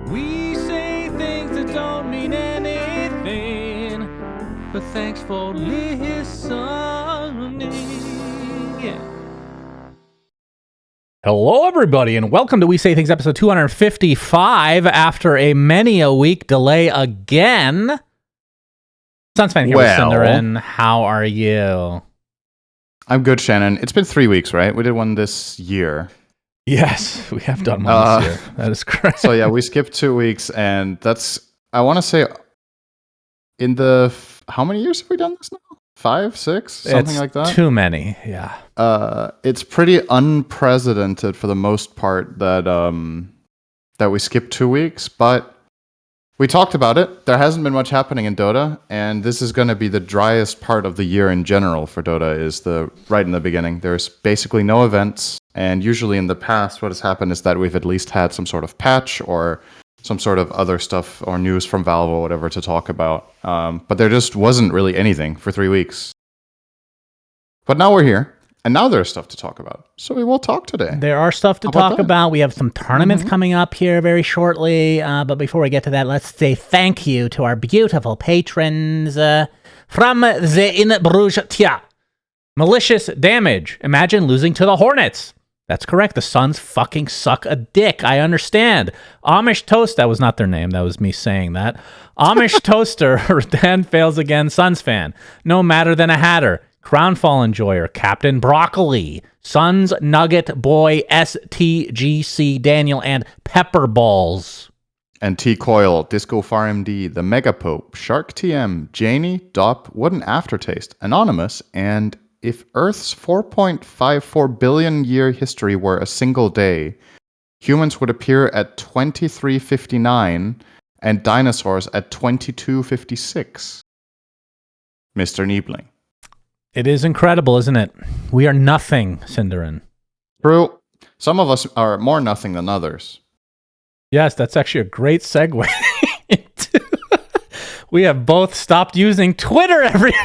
We say things that don't mean anything, but thanks for listening. Yeah. Hello, everybody, and welcome to We Say Things episode 255 after a many a week delay again. Sunsfan here with Cinderin. How are you? I'm good, Shannon. It's been 3 weeks, right? We did one this year. Yes, we have done one this year. That is correct. So yeah, we skipped 2 weeks, and that's, I want to say, in the, how many years have we done this now? 5, 6, something like that? Too many, yeah. It's pretty unprecedented for the most part that that we skipped 2 weeks, but we talked about it. There hasn't been much happening in Dota, and this is going to be the driest part of the year in general for Dota, is right in the beginning. There's basically no events, and usually in the past what has happened is that we've at least had some sort of patch or some sort of other stuff or news from Valve or whatever to talk about. But there just wasn't really anything for 3 weeks. But now we're here, and now there's stuff to talk about. So we will talk today. There are stuff to talk about. We have some tournaments coming up here very shortly. But before we get to that, let's say thank you to our beautiful patrons from the In Bruges. Malicious Damage. Imagine losing to the Hornets. That's correct. The Suns fucking suck a dick. I understand. Amish Toast. That was not their name. That was me saying that. Amish Toaster. Dan fails again. Suns fan. No matter than a hatter. Crownfall enjoyer. Captain Broccoli. Suns Nugget Boy. STGC Daniel and Pepper Balls. And T Coil. Disco Far MD. The Mega Pope. Shark TM. Janie. Dop. What an aftertaste. Anonymous. And if Earth's 4.54 billion year history were a single day, humans would appear at 2359 and dinosaurs at 2256. Mr. Niebling. It is incredible, isn't it? We are nothing, Cinderin. True. Some of us are more nothing than others. Yes, that's actually a great segue. We have both stopped using Twitter, everybody.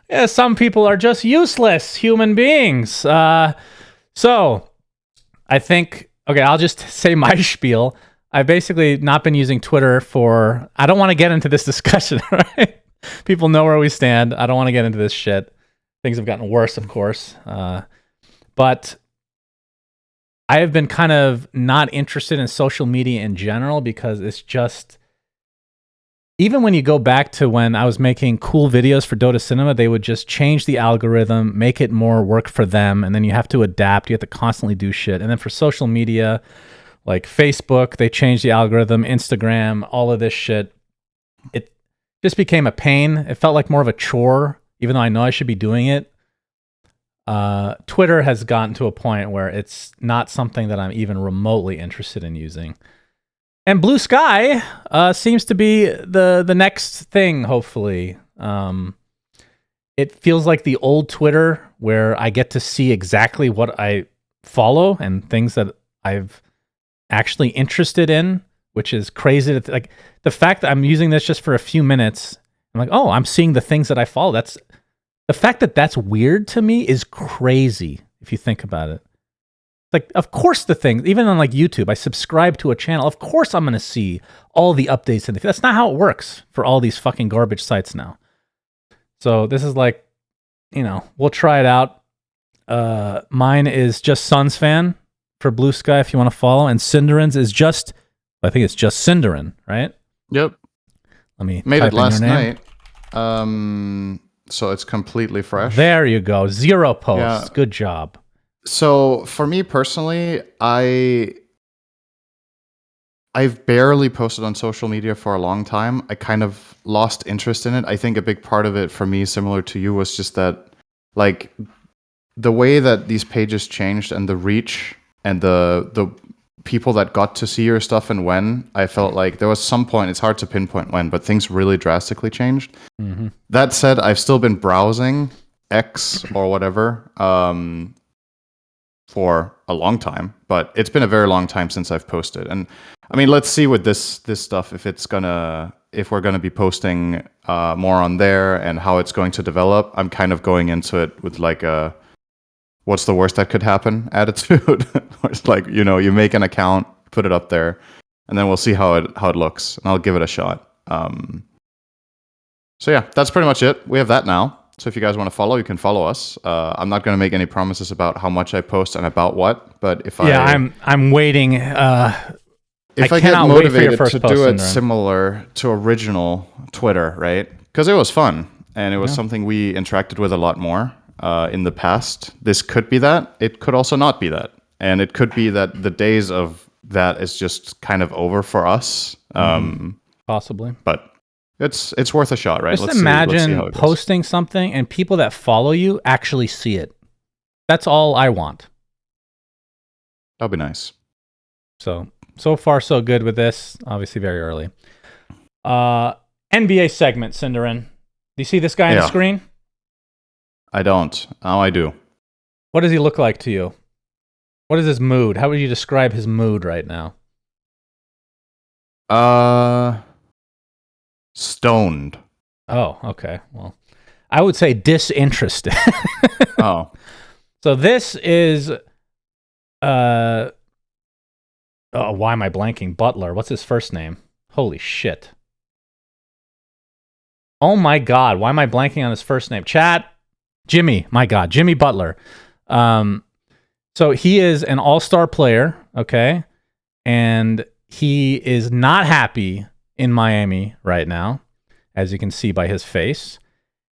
Yeah, some people are just useless human beings. So I think, okay, I'll just say my spiel. I've basically not been using Twitter for, I don't want to get into this discussion, right? People know where we stand. I don't want to get into this shit. Things have gotten worse, of course. But I have been kind of not interested in social media in general because it's just, even when you go back to when I was making cool videos for Dota Cinema, they would just change the algorithm, make it more work for them, and then you have to adapt. You have to constantly do shit. And then for social media, like Facebook, they changed the algorithm, Instagram, all of this shit. It just became a pain. It felt like more of a chore, even though I know I should be doing it. Twitter has gotten to a point where it's not something that I'm even remotely interested in using. And Blue Sky seems to be the next thing, hopefully. It feels like the old Twitter where I get to see exactly what I follow and things that I've actually interested in, which is crazy. Like the fact that I'm using this just for a few minutes, I'm like, oh, I'm seeing the things that I follow. That's the fact that that's weird to me is crazy if you think about it. Like, of course the things, even on like YouTube, I subscribe to a channel. Of course I'm going to see all the updates. And that's not how it works for all these fucking garbage sites now. So this is like, you know, we'll try it out. Mine is just Suns fan for Blue Sky if you want to follow. And Cinderin's is just, I think it's just Cinderin, right? Yep. Let me made type it last in your name. night. So it's completely fresh. There you go. 0 posts. Yeah. Good job. So for me personally, I've barely posted on social media for a long time. I kind of lost interest in it. I think a big part of it for me, similar to you, was just that, like, the way that these pages changed and the reach and the people that got to see your stuff and when, I felt like there was some point, it's hard to pinpoint when, but things really drastically changed. Mm-hmm. That said, I've still been browsing X or whatever, for a long time, but it's been a very long time since I've posted. And I mean, let's see with this stuff if we're gonna be posting more on there and how it's going to develop. I'm kind of going into it with like a what's the worst that could happen attitude. Where it's like, you make an account, put it up there, and then we'll see how it looks, and I'll give it a shot. So yeah, that's pretty much it. We have that now. So if you guys want to follow, you can follow us. I'm not going to make any promises about how much I post and about what, but I'm waiting. If I get motivated to do it similar to original Twitter, right? Because it was fun and it was something we interacted with a lot more in the past. This could be that. It could also not be that, and it could be that the days of that is just kind of over for us. Possibly, but. It's worth a shot, right? Just imagine posting something and people that follow you actually see it. That's all I want. That'll be nice. So far so good with this. Obviously very early. NBA segment, Cinderin. Do you see this guy on the screen? I don't. Now I do. What does he look like to you? What is his mood? How would you describe his mood right now? Stoned. Oh, okay. Well, I would say disinterested. Oh. So this is why am I blanking? Butler. What's his first name? Holy shit. Oh my god, why am I blanking on his first name? Chat. Jimmy. My god, Jimmy Butler. So he is an all-star player, okay? And he is not happy in Miami right now, as you can see by his face.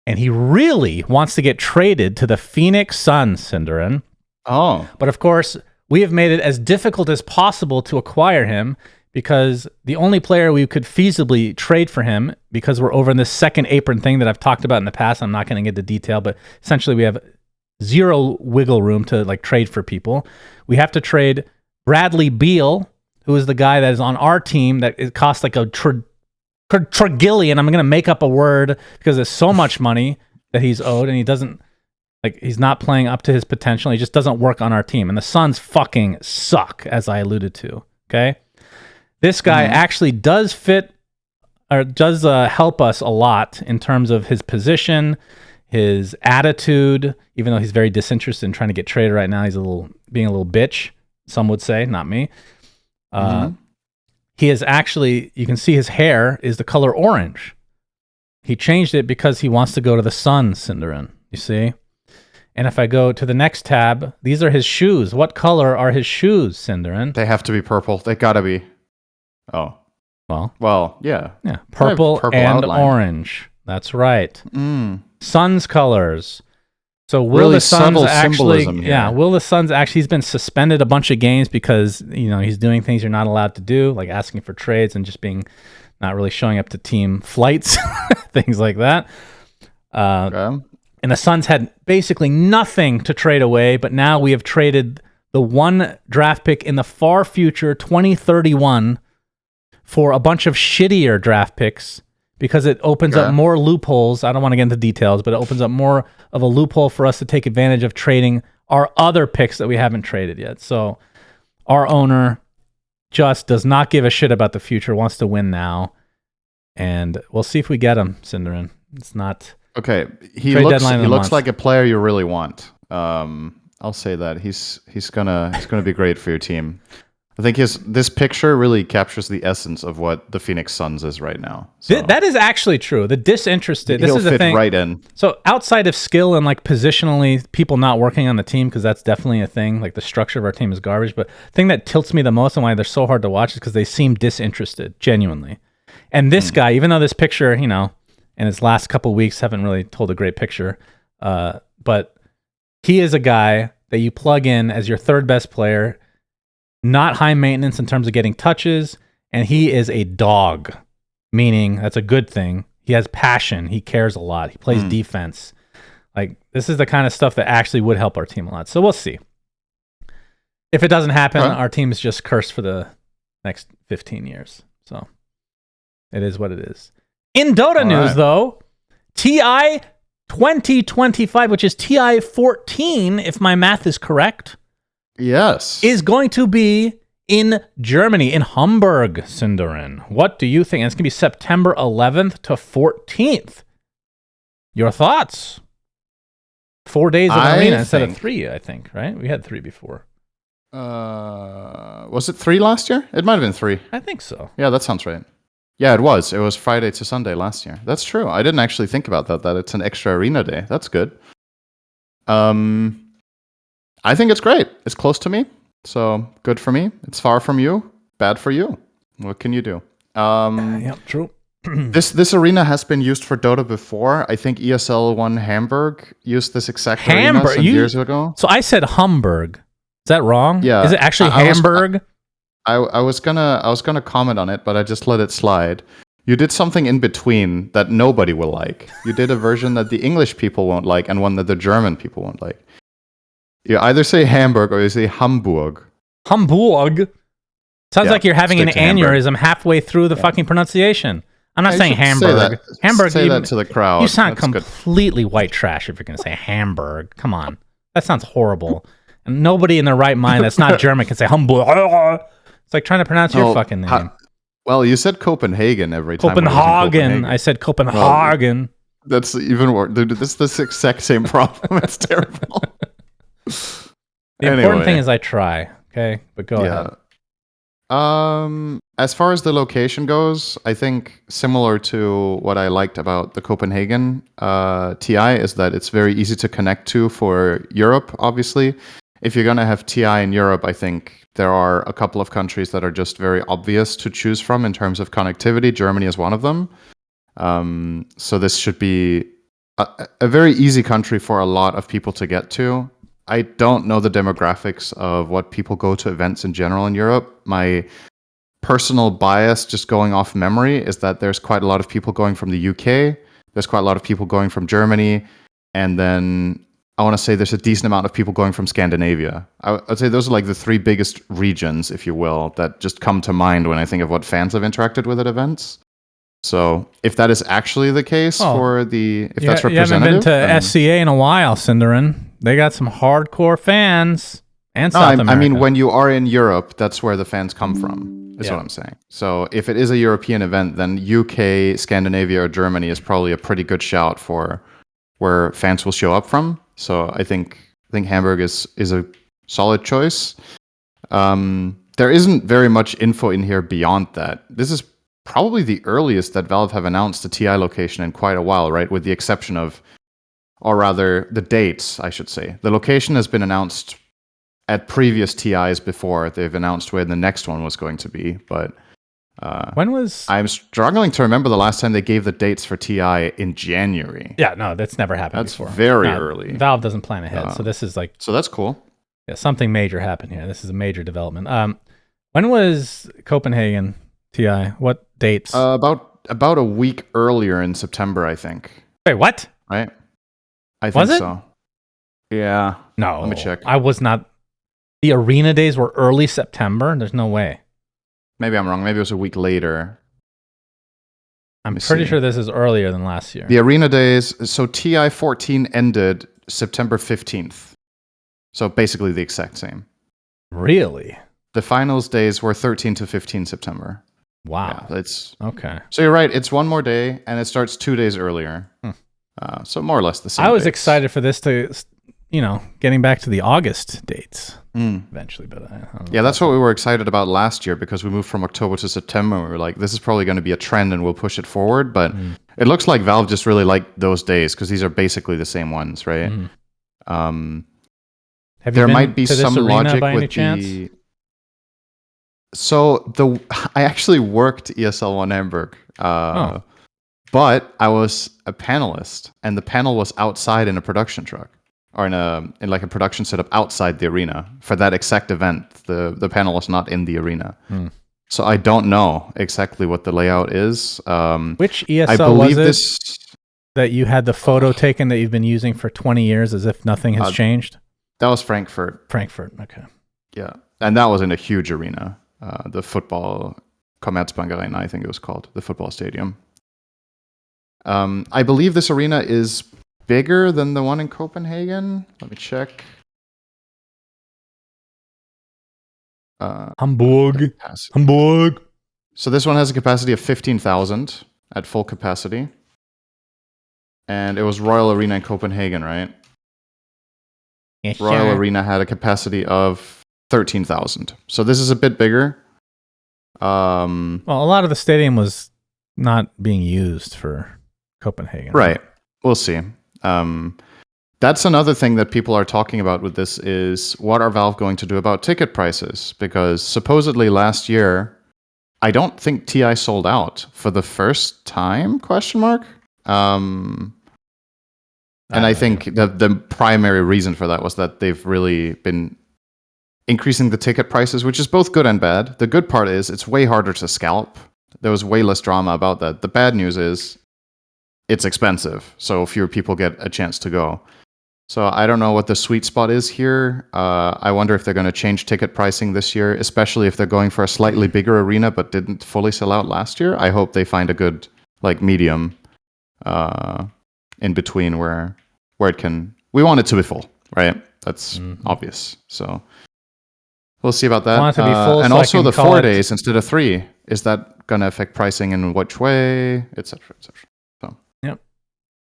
And he really wants to get traded to the Phoenix Suns, Cinderin. Oh. But of course, we have made it as difficult as possible to acquire him because the only player we could feasibly trade for him, because we're over in this second apron thing that I've talked about in the past, I'm not going to get into detail, but essentially we have zero wiggle room to trade for people. We have to trade Bradley Beal, who is the guy that is on our team that it costs like a trillion. I'm going to make up a word because there's so much money that he's owed, and he doesn't, he's not playing up to his potential. He just doesn't work on our team. And the Suns fucking suck, as I alluded to. Okay. This guy actually does fit, or does help us a lot in terms of his position, his attitude, even though he's very disinterested in trying to get traded right now. He's being a little bitch, some would say, not me. He is actually, you can see his hair is the color orange. He changed it because he wants to go to the Suns, Cinderin. You see? And if I go to the next tab, these are his shoes. What color are his shoes, Cinderin? They have to be purple. They gotta be. Oh. Well, yeah. Yeah, purple and outline. Orange. That's right. Suns colors. So will the Suns actually? Yeah, will the Suns actually? He's been suspended a bunch of games because he's doing things you're not allowed to do, like asking for trades and just not really showing up to team flights, things like that. Okay. And the Suns had basically nothing to trade away, but now we have traded the one draft pick in the far future, 2031, for a bunch of shittier draft picks. Because it opens up more loopholes. I don't want to get into details, but it opens up more of a loophole for us to take advantage of trading our other picks that we haven't traded yet. So our owner just does not give a shit about the future, wants to win now. And we'll see if we get him, Cinderin. It's not... Okay, he looks like a player you really want. I'll say that. He's gonna be great for your team. I think this picture really captures the essence of what the Phoenix Suns is right now. So. That is actually true. The disinterested. He'll this is fit the thing. Right in. So outside of skill and positionally, people not working on the team, because that's definitely a thing. Like the structure of our team is garbage. But the thing that tilts me the most and why they're so hard to watch is because they seem disinterested, genuinely. And this guy, even though this picture, in his last couple of weeks haven't really told a great picture, but he is a guy that you plug in as your third best player. Not high maintenance in terms of getting touches, and he is a dog, meaning that's a good thing. He has passion. He cares a lot. He plays defense. This is the kind of stuff that actually would help our team a lot. So we'll see. If it doesn't happen, our team is just cursed for the next 15 years. So it is what it is. In Dota news, though, TI 2025, which is TI 14, if my math is correct. Yes. Is going to be in Germany, in Hamburg, Cinderin. What do you think? And it's going to be September 11th to 14th. Your thoughts? 4 days of I arena instead of think- 3, I think, right? We had 3 before. Was it 3 last year? It might have been 3. I think so. Yeah, that sounds right. Yeah, it was. It was Friday to Sunday last year. That's true. I didn't actually think about that it's an extra arena day. That's good. I think it's great. It's close to me. So good for me. It's far from you. Bad for you. What can you do? Yeah, true. This arena has been used for Dota before. I think ESL One Hamburg used this exact arena some years ago. So I said Hamburg. Is that wrong? Yeah. Is it actually Hamburg? I was gonna comment on it, but I just let it slide. You did something in between that nobody will like. You did a version that the English people won't like and one that the German people won't like. You either say Hamburg or you say Hamburg. Hamburg. Sounds like you're having an aneurysm halfway through the fucking pronunciation. I'm not saying Hamburg. Hamburg. Say that to the crowd. You sound completely white trash if you're going to say Hamburg. Come on. That sounds horrible. And nobody in their right mind that's not German can say Hamburg. It's like trying to pronounce your fucking name. Well, you said Copenhagen every time. Copenhagen. I said Copenhagen. Well, that's even worse. Dude, this is the exact same problem. It's terrible. The important thing is I try. Okay, but go ahead. As far as the location goes, I think similar to what I liked about the Copenhagen TI is that it's very easy to connect to for Europe, obviously. If you're going to have TI in Europe, I think there are a couple of countries that are just very obvious to choose from in terms of connectivity. Germany is one of them. So this should be a very easy country for a lot of people to get to. I don't know the demographics of what people go to events in general in Europe. My personal bias, just going off memory, is that there's quite a lot of people going from the UK. There's quite a lot of people going from Germany. And then I want to say there's a decent amount of people going from Scandinavia. I'd say those are like the 3 biggest regions, if you will, that just come to mind when I think of what fans have interacted with at events. So if that is actually the case that's representative. You haven't been to SCA in a while, Cinderin. They got some hardcore fans and South America. I mean, when you are in Europe, that's where the fans come from, is what I'm saying. So if it is a European event, then UK, Scandinavia, or Germany is probably a pretty good shout for where fans will show up from. So I think Hamburg is a solid choice. There isn't very much info in here beyond that. This is probably the earliest that Valve have announced a TI location in quite a while, right? With the exception of, or rather, the dates, I should say. The location has been announced at previous TIs before. They've announced where the next one was going to be, but when was... I'm struggling to remember the last time they gave the dates for TI in January. Yeah, no, that's never happened before. That's very early. Valve doesn't plan ahead, so this is like... So that's cool. Yeah, something major happened here. This is a major development. When was Copenhagen TI? What dates? About a week earlier in September, I think. Wait, what? Right? I think so. Yeah. No. Let me check. I was not... The arena days were early September? There's no way. Maybe I'm wrong. Maybe it was a week later. I'm pretty sure this is earlier than last year. The arena days... So TI 14 ended September 15th. So basically the exact same. Really? The finals days were 13 to 15 September. Wow. Yeah, it's okay. So you're right. It's one more day, and it starts 2 days earlier. So more or less the same. I was dates. excited for this to, getting back to the August dates eventually. But I don't know that's what we were excited about last year because we moved from October to September. We were like, this is probably going to be a trend, and we'll push it forward. But it looks like Valve just really liked those days because these are basically the same ones, right? There might be some logic by with any chance? I actually worked ESL One Hamburg, but I was a panelist, and the panel was outside in a production truck, or in like a production setup outside the arena for that exact event. The panel was not in the arena, so I don't know exactly what the layout is. Which ESL was it that you had the photo taken that you've been using for 20 years as if nothing has changed? That was Frankfurt. Okay. Yeah, and that was in a huge arena. The football Commerzbank Arena, I think it was called, the football stadium. I believe this arena is bigger than the one in Copenhagen. Let me check. Hamburg. So this one has a capacity of 15,000 at full capacity. And it was Royal Arena in Copenhagen, right? Yes, Royal sir. Arena had a capacity of 13,000. So this is a bit bigger. Well, a lot of the stadium was not being used for Copenhagen. Right. We'll see. That's another thing that people are talking about with this is what are Valve going to do about ticket prices? Because supposedly last year, I don't think TI sold out for the first time, question mark. And I think the primary reason for that was that they've really been increasing the ticket prices, which is both good and bad. The good part is it's way harder to scalp. There was way less drama about that. The bad news is it's expensive, so fewer people get a chance to go. So I don't know what the sweet spot is here. I wonder if they're going to change ticket pricing this year, especially if they're going for a slightly bigger arena but didn't fully sell out last year. I hope they find a good medium in between where it can. We want it to be full, right? That's obvious. So we'll see about that. Want it to be full, and so also the 4 it... days instead of 3. Is that going to affect pricing in which way, etc., etc.? So yep.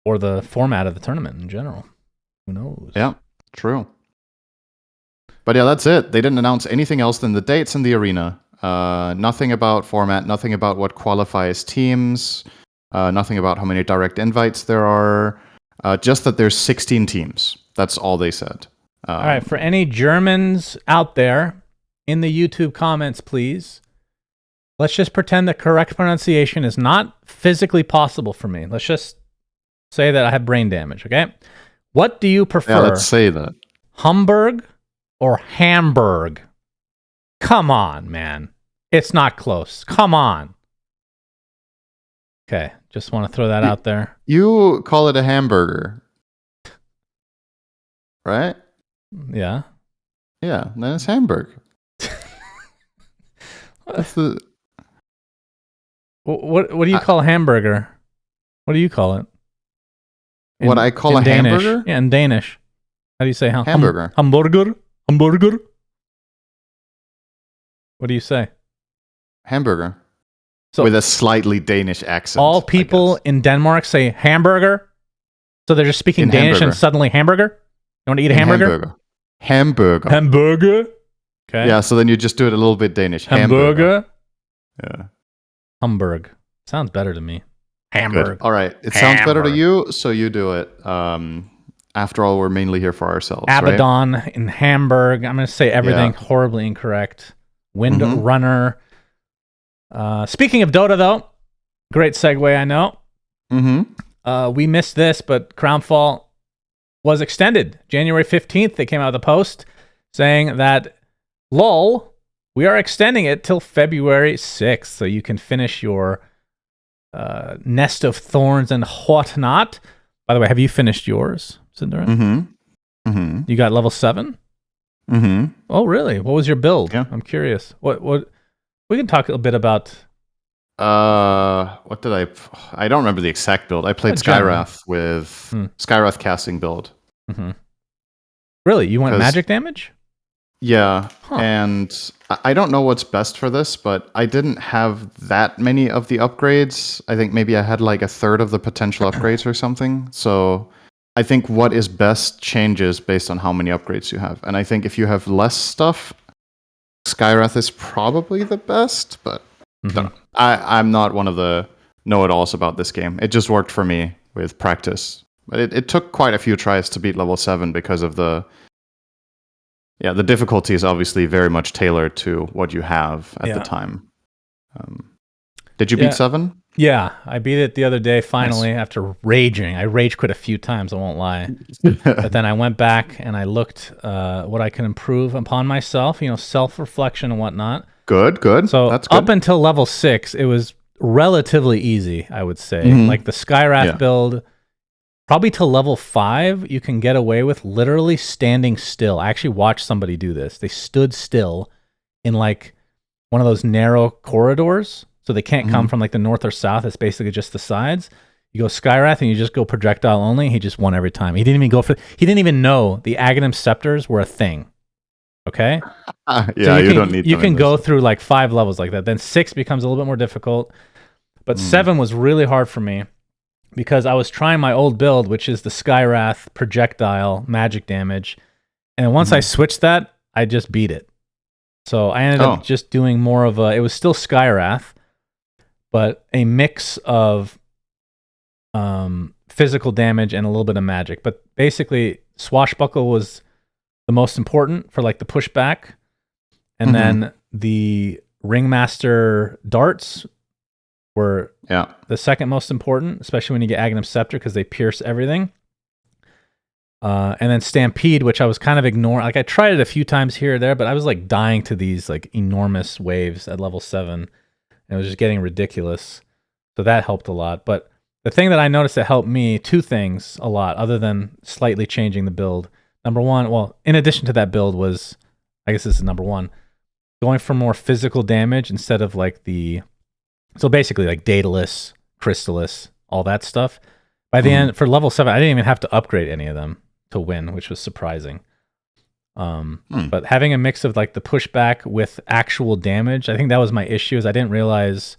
Or the format of the tournament in general. Who knows? Yeah, true. But yeah, that's it. They didn't announce anything else than the dates and the arena. Nothing about format, nothing about what qualifies teams, nothing about how many direct invites there are, just that there's 16 teams. That's all they said. All right, for any Germans out there, in the YouTube comments, please, let's just pretend that correct pronunciation is not physically possible for me. Let's just say that I have brain damage, okay? What do you prefer? Yeah, let's say that. Hamburg or Hamburg? Come on, man. It's not close. Come on. Okay, just want to throw that out there. You call it a hamburger, right? Yeah. Yeah, then it's Hamburg. That's the... What do you call a hamburger? What do you call it? What I call a Danish. hamburger? Yeah, in Danish. How do you say hamburger? Hamburger? Hamburger? What do you say? Hamburger. So with a slightly Danish accent. All people in Denmark say hamburger? So they're just speaking Danish hamburger. And suddenly hamburger? You want to eat a hamburger? Hamburger. Hamburger? Okay. Yeah, so then you just do it a little bit Danish. Hamburger? Yeah. Hamburg. Sounds better to me. Hamburg. Good. All right. It sounds better to you, so you do it. After all, we're mainly here for ourselves. Abaddon right? in Hamburg. I'm going to say everything horribly incorrect. Wind Runner. Speaking of Dota, though, great segue, I know. We missed this, but Crownfall was extended. January 15th, they came out with a post saying that, lol, we are extending it till February 6th, so you can finish your Nest of Thorns and whatnot. By the way, have you finished yours, Cinderella? You got level 7? Oh, really? What was your build? Yeah. I'm curious. What? We can talk a bit about... what did I don't remember the exact build. I played Skywrath with Skywrath casting build. Really? You went magic damage? Yeah, and I don't know what's best for this, but I didn't have that many of the upgrades. I think maybe I had like a third of the potential upgrades or something. So I think what is best changes based on how many upgrades you have. And I think if you have less stuff, Skywrath is probably the best, but I'm not one of the know-it-alls about this game. It just worked for me with practice. But it took quite a few tries to beat level 7 because of the difficulty is obviously very much tailored to what you have at the time. Did you beat 7? Yeah, I beat it the other day finally after raging. I rage quit a few times, I won't lie. But then I went back and I looked what I can improve upon myself, self-reflection and whatnot. Good. So that's good. Up until level 6, it was relatively easy, I would say. Like the Skywrath build, probably to level 5, you can get away with literally standing still. I actually watched somebody do this. They stood still in like one of those narrow corridors. So they can't come from like the north or south. It's basically just the sides. You go Skywrath and you just go projectile only. He just won every time. He didn't even know the Aghanim scepters were a thing. Okay? So you don't need them. You can go through like 5 levels like that. Then 6 becomes a little bit more difficult. But 7 was really hard for me because I was trying my old build, which is the Skywrath projectile magic damage. And once I switched that, I just beat it. So I ended up just doing more of it was still Skywrath, but a mix of physical damage and a little bit of magic. But basically, Swashbuckle was the most important for like the pushback. And then the Ringmaster darts were the second most important, especially when you get Agnum Scepter because they pierce everything. And then Stampede, which I was kind of ignoring. Like I tried it a few times here or there, but I was like dying to these like enormous waves at level 7. And it was just getting ridiculous. So that helped a lot. But the thing that I noticed that helped me, 2 things a lot, other than slightly changing the build. Number 1, well, in addition to that build was, I guess this is number 1, going for more physical damage instead of like so basically like Daedalus, Crystallis, all that stuff. By the end, for level 7, I didn't even have to upgrade any of them to win, which was surprising. But having a mix of like the pushback with actual damage, I think that was my issue. Is I didn't realize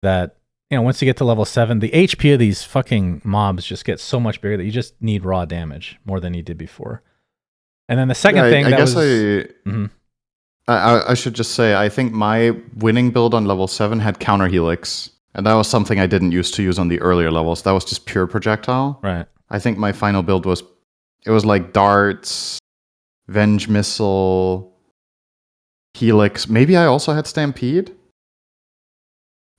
that once you get to level 7, the HP of these fucking mobs just gets so much bigger that you just need raw damage more than you did before. And then the second thing, I should just say I think my winning build on level 7 had counter helix. And that was something I didn't used to use on the earlier levels. That was just pure projectile. Right. I think my final build was like darts, Venge Missile, Helix. Maybe I also had Stampede.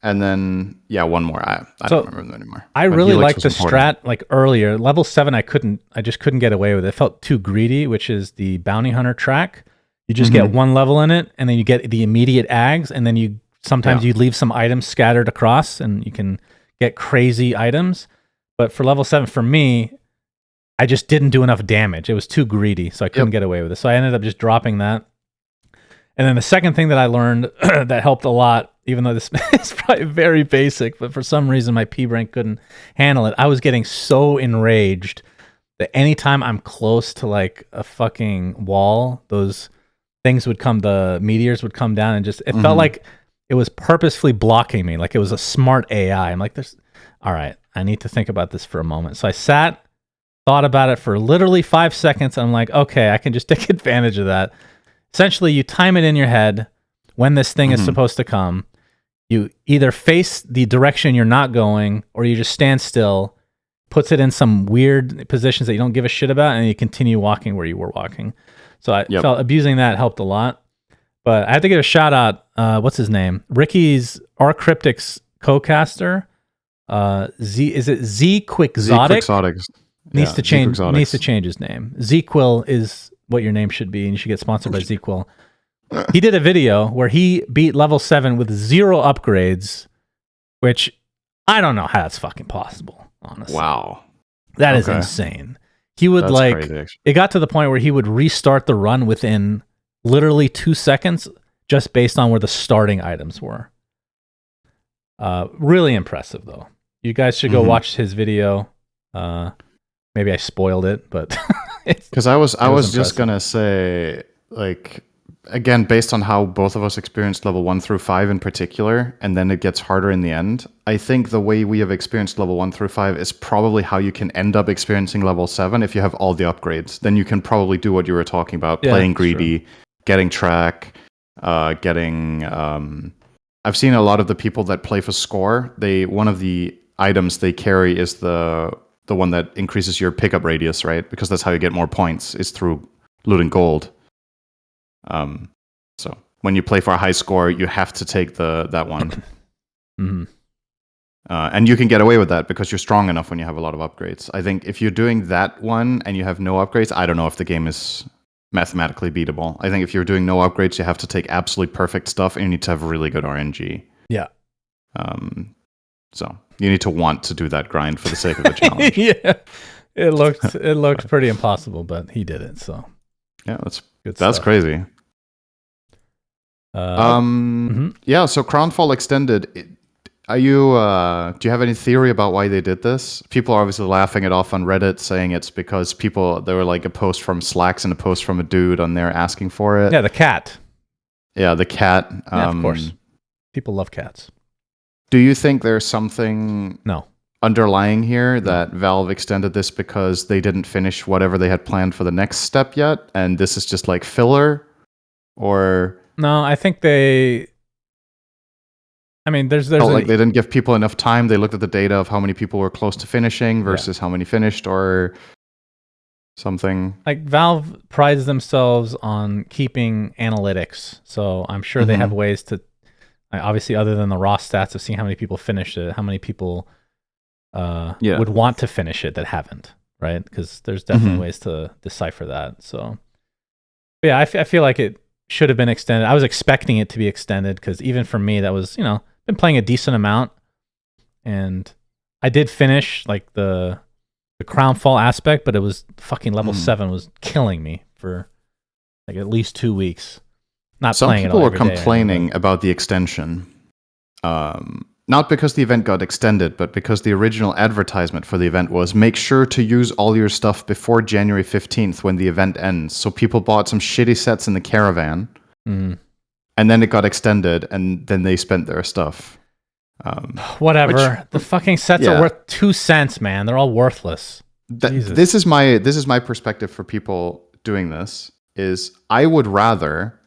And then, one more. I don't remember them anymore. I really liked the strat like earlier. Level 7, I just couldn't get away with it. It felt too greedy, which is the Bounty Hunter track. You just get one level in it, and then you get the immediate ags, and then sometimes you leave some items scattered across, and you can get crazy items. But for level 7, for me, I just didn't do enough damage. It was too greedy, so I couldn't get away with it. So I ended up just dropping that. And then the second thing that I learned that helped a lot, even though this is probably very basic, but for some reason my P-Brain couldn't handle it. I was getting so enraged that anytime I'm close to like a fucking wall, those things would come, the meteors would come down, and just it felt like it was purposefully blocking me, like it was a smart AI. I'm like, all right, I need to think about this for a moment. So I sat, thought about it for literally 5 seconds. And I'm like, okay, I can just take advantage of that. Essentially, you time it in your head when this thing is supposed to come. You either face the direction you're not going, or you just stand still, puts it in some weird positions that you don't give a shit about, and you continue walking where you were walking. So I felt abusing that helped a lot. But I have to give a shout out. What's his name? Ricky's R-Cryptic's co-caster. Is it Z Quixotic? Needs to change his name. Z-Quill is what your name should be, and you should get sponsored by Z-Quill. He did a video where he beat level 7 with 0 upgrades, which I don't know how that's fucking possible, honestly. Wow. That is insane. He would crazy, it got to the point where he would restart the run within literally 2 seconds just based on where the starting items were. Really impressive, though. You guys should go watch his video. Maybe I spoiled it, but because I was just gonna say, like, again, based on how both of us experienced level 1 through 5 in particular, and then it gets harder in the end. I think the way we have experienced level 1 through 5 is probably how you can end up experiencing level 7 if you have all the upgrades. Then you can probably do what you were talking about, playing greedy, getting track, getting. I've seen a lot of the people that play for score. One of the items they carry is the one that increases your pickup radius, right? Because that's how you get more points, is through looting gold. So when you play for a high score, you have to take that one. And you can get away with that because you're strong enough when you have a lot of upgrades. I think if you're doing that one and you have no upgrades, I don't know if the game is mathematically beatable. I think if you're doing no upgrades, you have to take absolutely perfect stuff, and you need to have really good RNG. Yeah. So you need to want to do that grind for the sake of the challenge. Yeah. It looked pretty impossible, but he did it. So yeah, that's crazy. Yeah. So Crownfall extended. Do you have any theory about why they did this? People are obviously laughing it off on Reddit, saying it's because there were like a post from Slacks and a post from a dude on there asking for it. Yeah, the cat. Yeah, the cat. Yeah, of course. People love cats. Do you think there's something? No. underlying here that Valve extended this because they didn't finish whatever they had planned for the next step yet, and this is just like filler? Or No, I think they. I mean, there's like they didn't give people enough time. They looked at the data of how many people were close to finishing versus how many finished, or something. Like Valve prides themselves on keeping analytics, so I'm sure they have ways to. Obviously, other than the raw stats of seeing how many people finished it, how many people would want to finish it that haven't, right? Because there's definitely ways to decipher that. So, but yeah, I feel like it should have been extended. I was expecting it to be extended because even for me, that was, been playing a decent amount, and I did finish like the Crownfall aspect, but it was fucking level 7 was killing me for like at least 2 weeks. Some people were complaining about the extension. Not because the event got extended, but because the original advertisement for the event was make sure to use all your stuff before January 15th when the event ends. So people bought some shitty sets in the caravan, and then it got extended, and then they spent their stuff. Whatever. The fucking sets are worth 2 cents, man. They're all worthless. This is my perspective for people doing this, is I would rather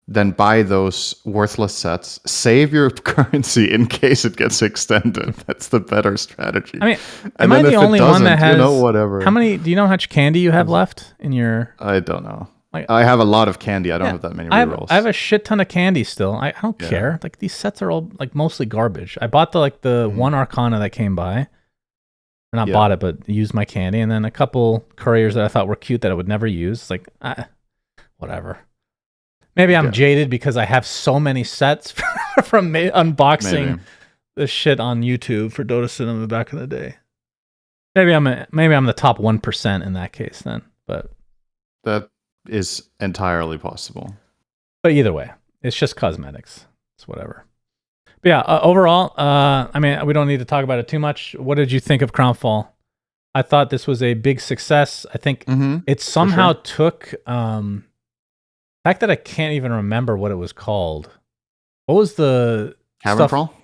than buy those worthless sets, save your currency in case it gets extended. That's the better strategy. I mean, am I the only one that has... whatever. How many... Do you know how much candy you have left in your... I don't know. I have a lot of candy. I don't have that many rerolls. I have a shit ton of candy still. I don't care. Like, these sets are all like mostly garbage. I bought the one Arcana that came by. Or not bought it, but used my candy. And then a couple couriers that I thought were cute that I would never use. Like, whatever. Maybe I'm jaded because I have so many sets from unboxing this shit on YouTube for Dota Cinema back in the day. Maybe I'm the top 1% in that case then, but that is entirely possible. But either way, it's just cosmetics. It's whatever. But yeah, overall, I mean, we don't need to talk about it too much. What did you think of Crownfall? I thought this was a big success. I think it somehow took the fact that I can't even remember what it was called. What was the Cavern Crawl?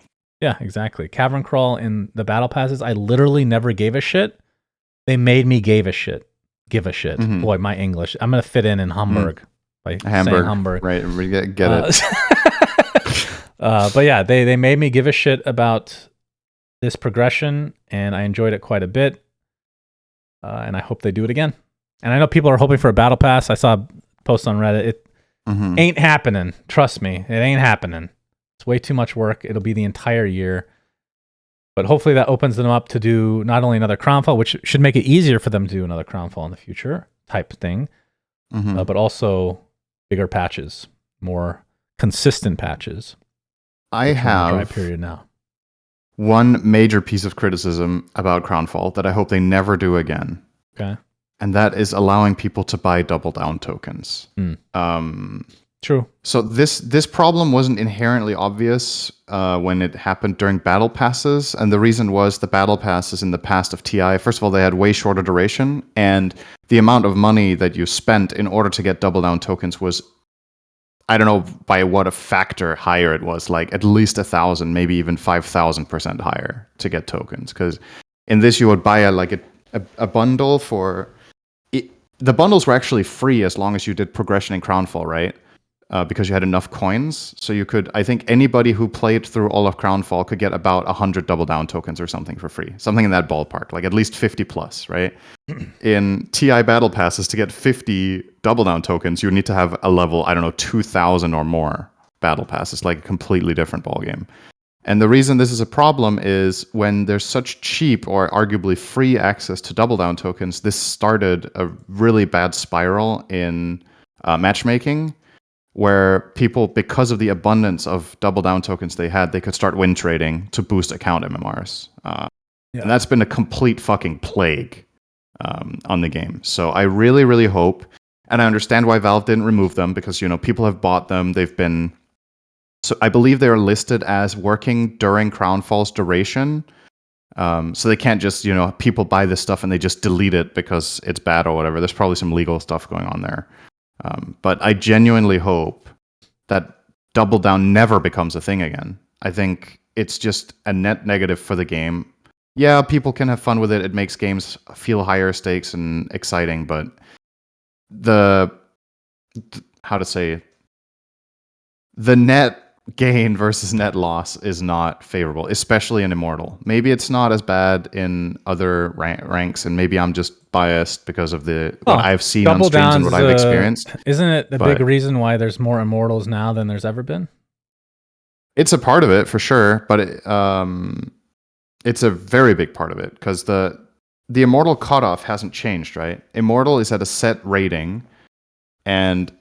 Yeah, exactly. Cavern Crawl in the battle passes. I literally never gave a shit. They made me give a shit. Boy, my English. I'm going to fit in Hamburg by saying Hamburg. Right, we get it. But yeah, they made me give a shit about this progression, and I enjoyed it quite a bit. And I hope they do it again. And I know people are hoping for a battle pass. I saw a post on Reddit. It ain't happening. Trust me, it ain't happening. It's way too much work. It'll be the entire year. But hopefully that opens them up to do not only another Crownfall, which should make it easier for them to do another Crownfall in the future type thing, but also bigger patches, more consistent patches. I have dry period now. One major piece of criticism about Crownfall that I hope they never do again. Okay. And that is allowing people to buy double down tokens. True. So this problem wasn't inherently obvious when it happened during battle passes, and the reason was the battle passes in the past of TI. First of all, they had way shorter duration, and the amount of money that you spent in order to get double down tokens was, I don't know by what a factor higher it was, like at least 1,000, maybe even 5,000% higher to get tokens. Because in this, you would buy a bundle for. The bundles were actually free as long as you did progression in Crownfall, right? Because you had enough coins. So you could, I think anybody who played through all of Crownfall could get about 100 double down tokens or something for free. Something in that ballpark, like at least 50 plus, right? In TI battle passes, to get 50 double down tokens, you would need to have a level, 2,000 or more battle passes, like a completely different ballgame. And the reason this is a problem is when there's such cheap or arguably free access to double down tokens, this started a really bad spiral in matchmaking, where people, because of the abundance of double down tokens they had, they could start win trading to boost account MMRs. And that's been a complete fucking plague on the game. So I really, really hope, and I understand why Valve didn't remove them, because, people have bought them. They've been... So I believe they are listed as working during Crownfall's duration. So they can't just, people buy this stuff and they just delete it because it's bad or whatever. There's probably some legal stuff going on there. But I genuinely hope that Double Down never becomes a thing again. I think it's just a net negative for the game. yeah, people can have fun with it. It makes games feel higher stakes and exciting, but the how to say the net gain versus net loss is not favorable, especially in Immortal. Maybe it's not as bad in other ranks, and maybe I'm just biased because of what I've seen on streams and what I've experienced. Isn't it the big reason why there's more Immortals now than there's ever been? It's a part of it for sure, but it's a very big part of it because the Immortal cutoff hasn't changed, right? Immortal is at a set rating, and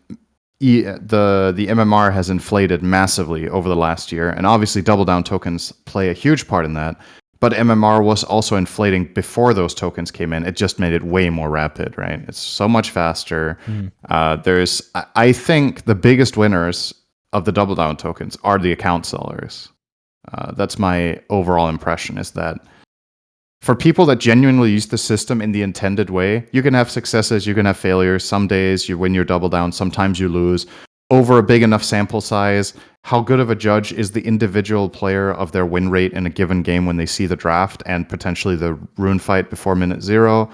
the MMR has inflated massively over the last year, and obviously Double Down tokens play a huge part in that. But MMR was also inflating before those tokens came in. It just made it way more rapid, right? It's so much faster. I think the biggest winners of the Double Down tokens are the account sellers. That's my overall impression, is that for people that genuinely use the system in the intended way, you can have successes, you can have failures. Some days you win your Double Down, sometimes you lose. Over a big enough sample size, how good of a judge is the individual player of their win rate in a given game when they see the draft and potentially the rune fight before minute 0?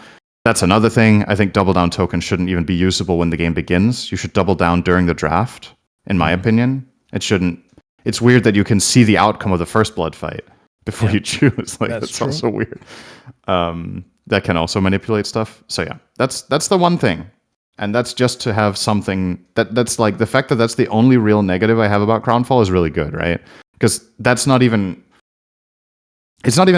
That's another thing. I think Double Down tokens shouldn't even be usable when the game begins. You should Double Down during the draft, in my opinion. It shouldn't. It's weird that you can see the outcome of the first blood fight before you choose. Like, that's also weird. That can also manipulate stuff. So yeah, that's the one thing. And that's just to have something that's like, the fact that that's the only real negative I have about Crownfall is really good, right? Because it's not even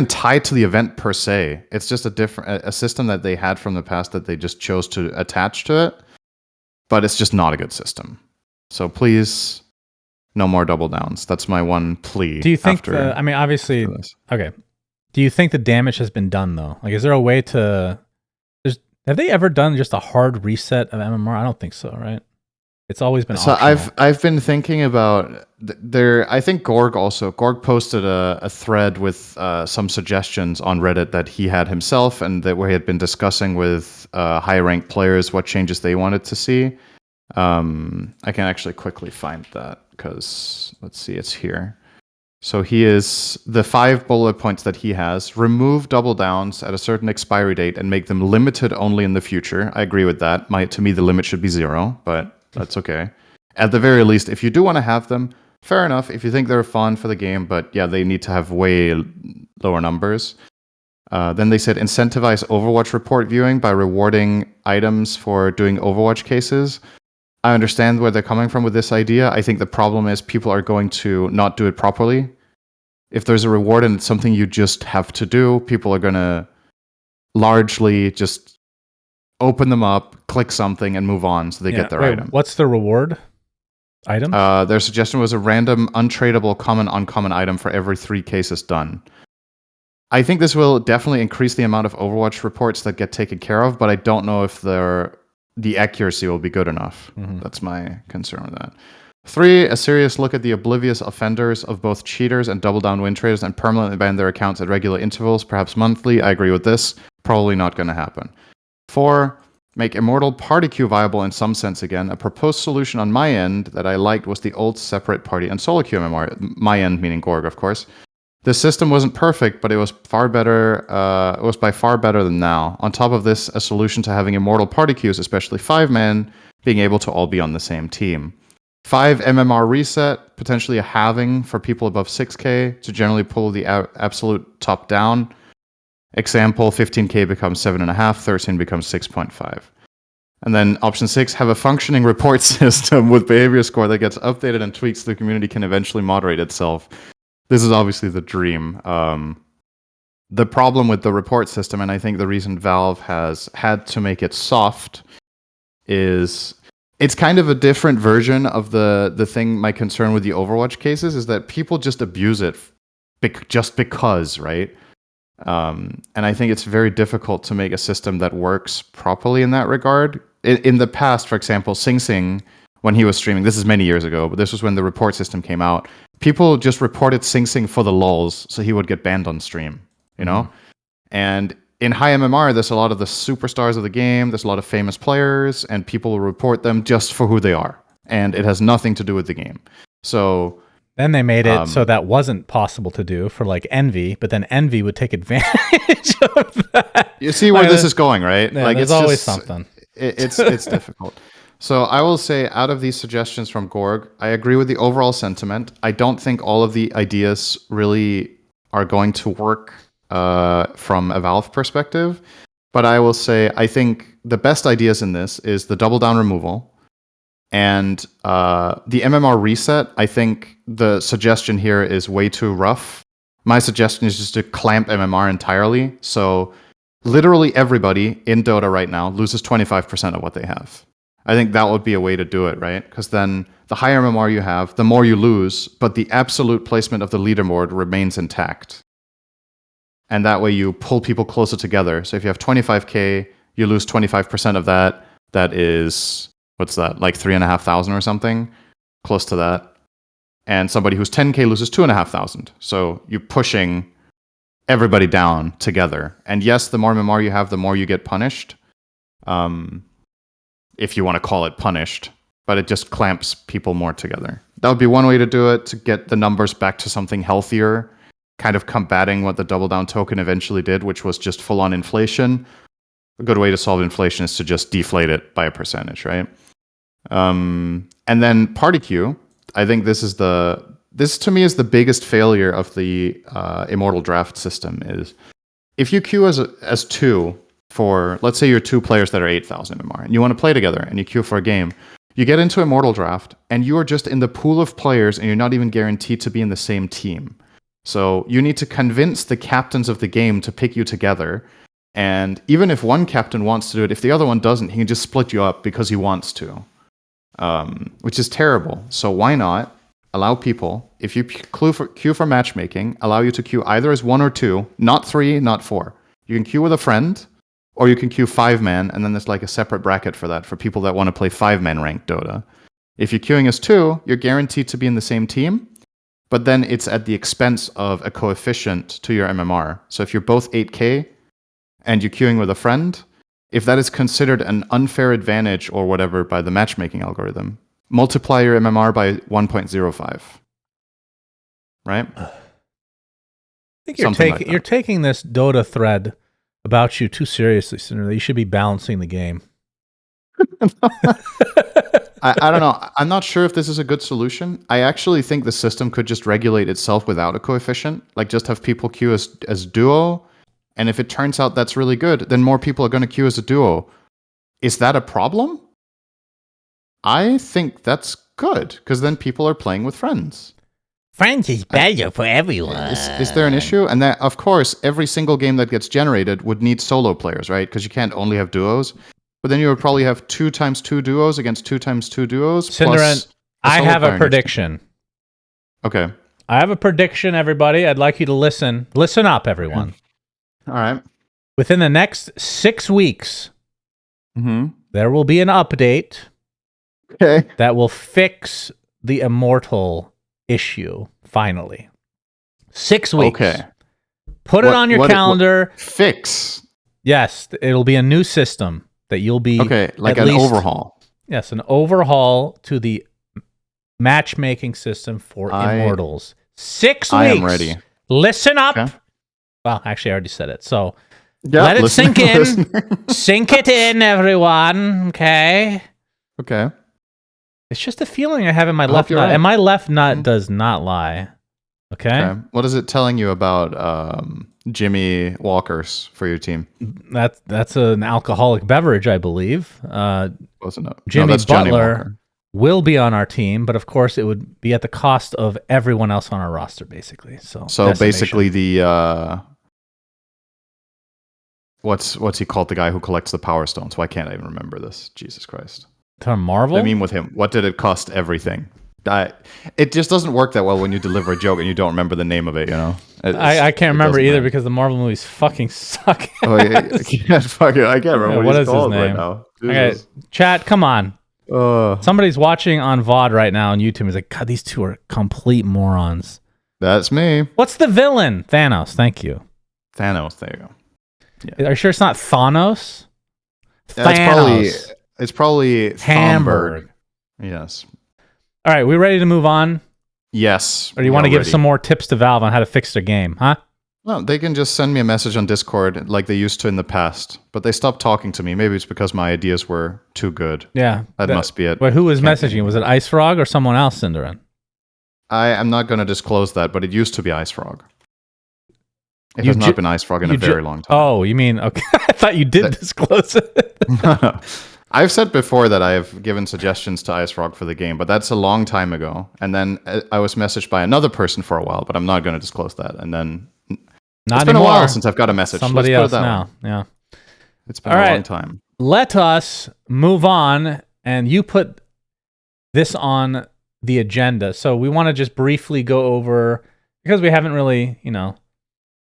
tied to the event per se. It's just a system that they had from the past that they just chose to attach to it. But it's just not a good system. So please, no more Double Downs. That's my one plea. Do you think obviously, okay. Do you think the damage has been done though? Like, is there a way to, have they ever done just a hard reset of MMR? I don't think so, right? It's always been optional. So I've been thinking about I think Gorg posted a thread with some suggestions on Reddit that he had himself, and that where he had been discussing with high ranked players what changes they wanted to see. I can actually quickly find that because let's see, it's here. So the 5 bullet points that he has: remove Double Downs at a certain expiry date and make them limited only in the future. I agree with that. To me, the limit should be 0, but that's okay. At the very least, if you do want to have them, fair enough. If you think they're fun for the game, but yeah, they need to have way lower numbers. Then they said incentivize Overwatch report viewing by rewarding items for doing Overwatch cases. I understand where they're coming from with this idea. I think the problem is people are going to not do it properly. If there's a reward and it's something you just have to do, people are going to largely just open them up, click something, and move on so they get their item. What's the reward item? Their suggestion was a random, untradeable, common, uncommon item for every 3 cases done. I think this will definitely increase the amount of Overwatch reports that get taken care of, but I don't know if the accuracy will be good enough. That's my concern with that. 3, a serious look at the oblivious offenders of both cheaters and Double Down win traders and permanently ban their accounts at regular intervals, perhaps monthly. I agree with this. Probably not going to happen. 4, make Immortal party queue viable in some sense again. A proposed solution on my end that I liked was the old separate party and solo queue MMR. My end meaning Gorg, of course. The system wasn't perfect, but it was far better. It was by far better than now. On top of this, a solution to having Immortal party queues, especially 5-man, being able to all be on the same team. 5 MMR reset, potentially a halving for people above 6k to generally pull the absolute top down. Example, 15k becomes 7.5, 13 becomes 6.5. And then option 6, have a functioning report system with behavior score that gets updated and tweaks so the community can eventually moderate itself. This is obviously the dream. The problem with the report system, and I think the reason Valve has had to make it soft, is it's kind of a different version of the thing. My concern with the Overwatch cases is that people just abuse it just because, right? And I think it's very difficult to make a system that works properly in that regard. In the past, for example, Sing Sing, when he was streaming, this is many years ago, but this was when the report system came out, people just reported Sing Sing for the lulz, so he would get banned on stream, you know? And in high MMR, there's a lot of the superstars of the game, there's a lot of famous players, and people will report them just for who they are. And it has nothing to do with the game. So Then they made it so that wasn't possible to do for like Envy, but then Envy would take advantage of that. You see where this is going, right? Yeah, like there's it's always just, something. It's difficult. So I will say, out of these suggestions from Gorg, I agree with the overall sentiment. I don't think all of the ideas really are going to work from a Valve perspective. But I will say, I think the best ideas in this is the double down removal and the MMR reset. I think the suggestion here is way too rough. My suggestion is just to clamp MMR entirely. So literally everybody in Dota right now loses 25% of what they have. I think that would be a way to do it, right? Because then the higher MMR you have, the more you lose, but the absolute placement of the leaderboard remains intact. And that way you pull people closer together. So if you have 25k, you lose 25% of that. That is, what's that, like 3,500 or something? Close to that. And somebody who's 10k loses 2,500. So you're pushing everybody down together. And yes, the more MMR you have, the more you get punished. If you want to call it punished, but it just clamps people more together. That would be one way to do it, to get the numbers back to something healthier, kind of combating what the double down token eventually did, which was just full on inflation. A good way to solve inflation is to just deflate it by a percentage, right? And then party queue. I think this to me is the biggest failure of the Immortal Draft system. Is if you queue as two for, let's say you're two players that are 8,000 MMR and you want to play together and you queue for a game, you get into Immortal Draft and you are just in the pool of players and you're not even guaranteed to be in the same team. So you need to convince the captains of the game to pick you together. And even if one captain wants to do it, if the other one doesn't, he can just split you up because he wants to, which is terrible. So why not allow people, if you queue for matchmaking, allow you to queue either as one or two, not three, not four. You can queue with a friend, or you can queue 5-man, and then there's like a separate bracket for that, for people that want to play 5-man ranked Dota. If you're queuing as two, you're guaranteed to be in the same team, but then it's at the expense of a coefficient to your MMR. So if you're both 8k, and you're queuing with a friend, if that is considered an unfair advantage or whatever by the matchmaking algorithm, multiply your MMR by 1.05. Right? I think you're taking this Dota thread about you too seriously, Sinner. You should be balancing the game. I don't know. I'm not sure if this is a good solution. I actually think the system could just regulate itself without a coefficient. Like just have people queue as duo. And if it turns out that's really good, then more people are going to queue as a duo. Is that a problem? I think that's good, because then people are playing with friends. Friends is better for everyone. Is there an issue? And that, of course, every single game that gets generated would need solo players, right? Because you can't only have duos. But then you would probably have 2 times 2 duos against 2 times 2 duos. Cinderan, I have a prediction. Okay. I have a prediction, everybody. I'd like you to listen. Listen up, everyone. Okay. All right. Within the next 6 weeks, there will be an update that will fix the Immortal issue, finally. 6 weeks. Okay. Put it on your calendar. Fix? Yes, it'll be a new system that you'll be... Okay, like an overhaul. Yes, an overhaul to the matchmaking system for Immortals. 6 weeks. I am ready. Listen up. Okay. Well, actually, I already said it. So let it sink in. Sink it in, everyone. Okay. Okay. It's just a feeling I have in my left nut. Right. And my left nut does not lie. Okay? What is it telling you about Jimmy Walkers for your team? That's an alcoholic beverage, I believe. Wasn't it? Jimmy Butler will be on our team, but of course it would be at the cost of everyone else on our roster, basically. So basically the what's he called? The guy who collects the Power Stones. Why can't I even remember this? Jesus Christ. To Marvel? I mean, with him, what did it cost? Everything. It just doesn't work that well when you deliver a joke and you don't remember the name of it. You know. I can't remember either because the Marvel movies fucking suck. Oh, yeah, I can't remember what he's called his name right now. Okay, chat, come on. Somebody's watching on VOD right now on YouTube. He's like, God, these two are complete morons. That's me. What's the villain? Thanos. Thank you. Thanos. There you go. Yeah. Are you sure it's not Thanos? Thanos. It's probably Hamburg. Yes. All right, we ready to move on? Yes. Or do you want to give some more tips to Valve on how to fix their game, huh? Well, they can just send me a message on Discord like they used to in the past. But they stopped talking to me. Maybe it's because my ideas were too good. Yeah. That must be it. But who was messaging? Was it Ice Frog or someone else, Cinderin? I am not going to disclose that, but it used to be Ice Frog. It has not been Ice Frog in a very long time. Oh, you mean, okay. I thought you did disclose it. No. I've said before that I have given suggestions to Ice Frog for the game, but that's a long time ago. And then I was messaged by another person for a while, but I'm not going to disclose that. And then it's been a while since I've got a message. Somebody else now. Yeah. It's been a long time. Let us move on, and you put this on the agenda. So we want to just briefly go over, because we haven't really,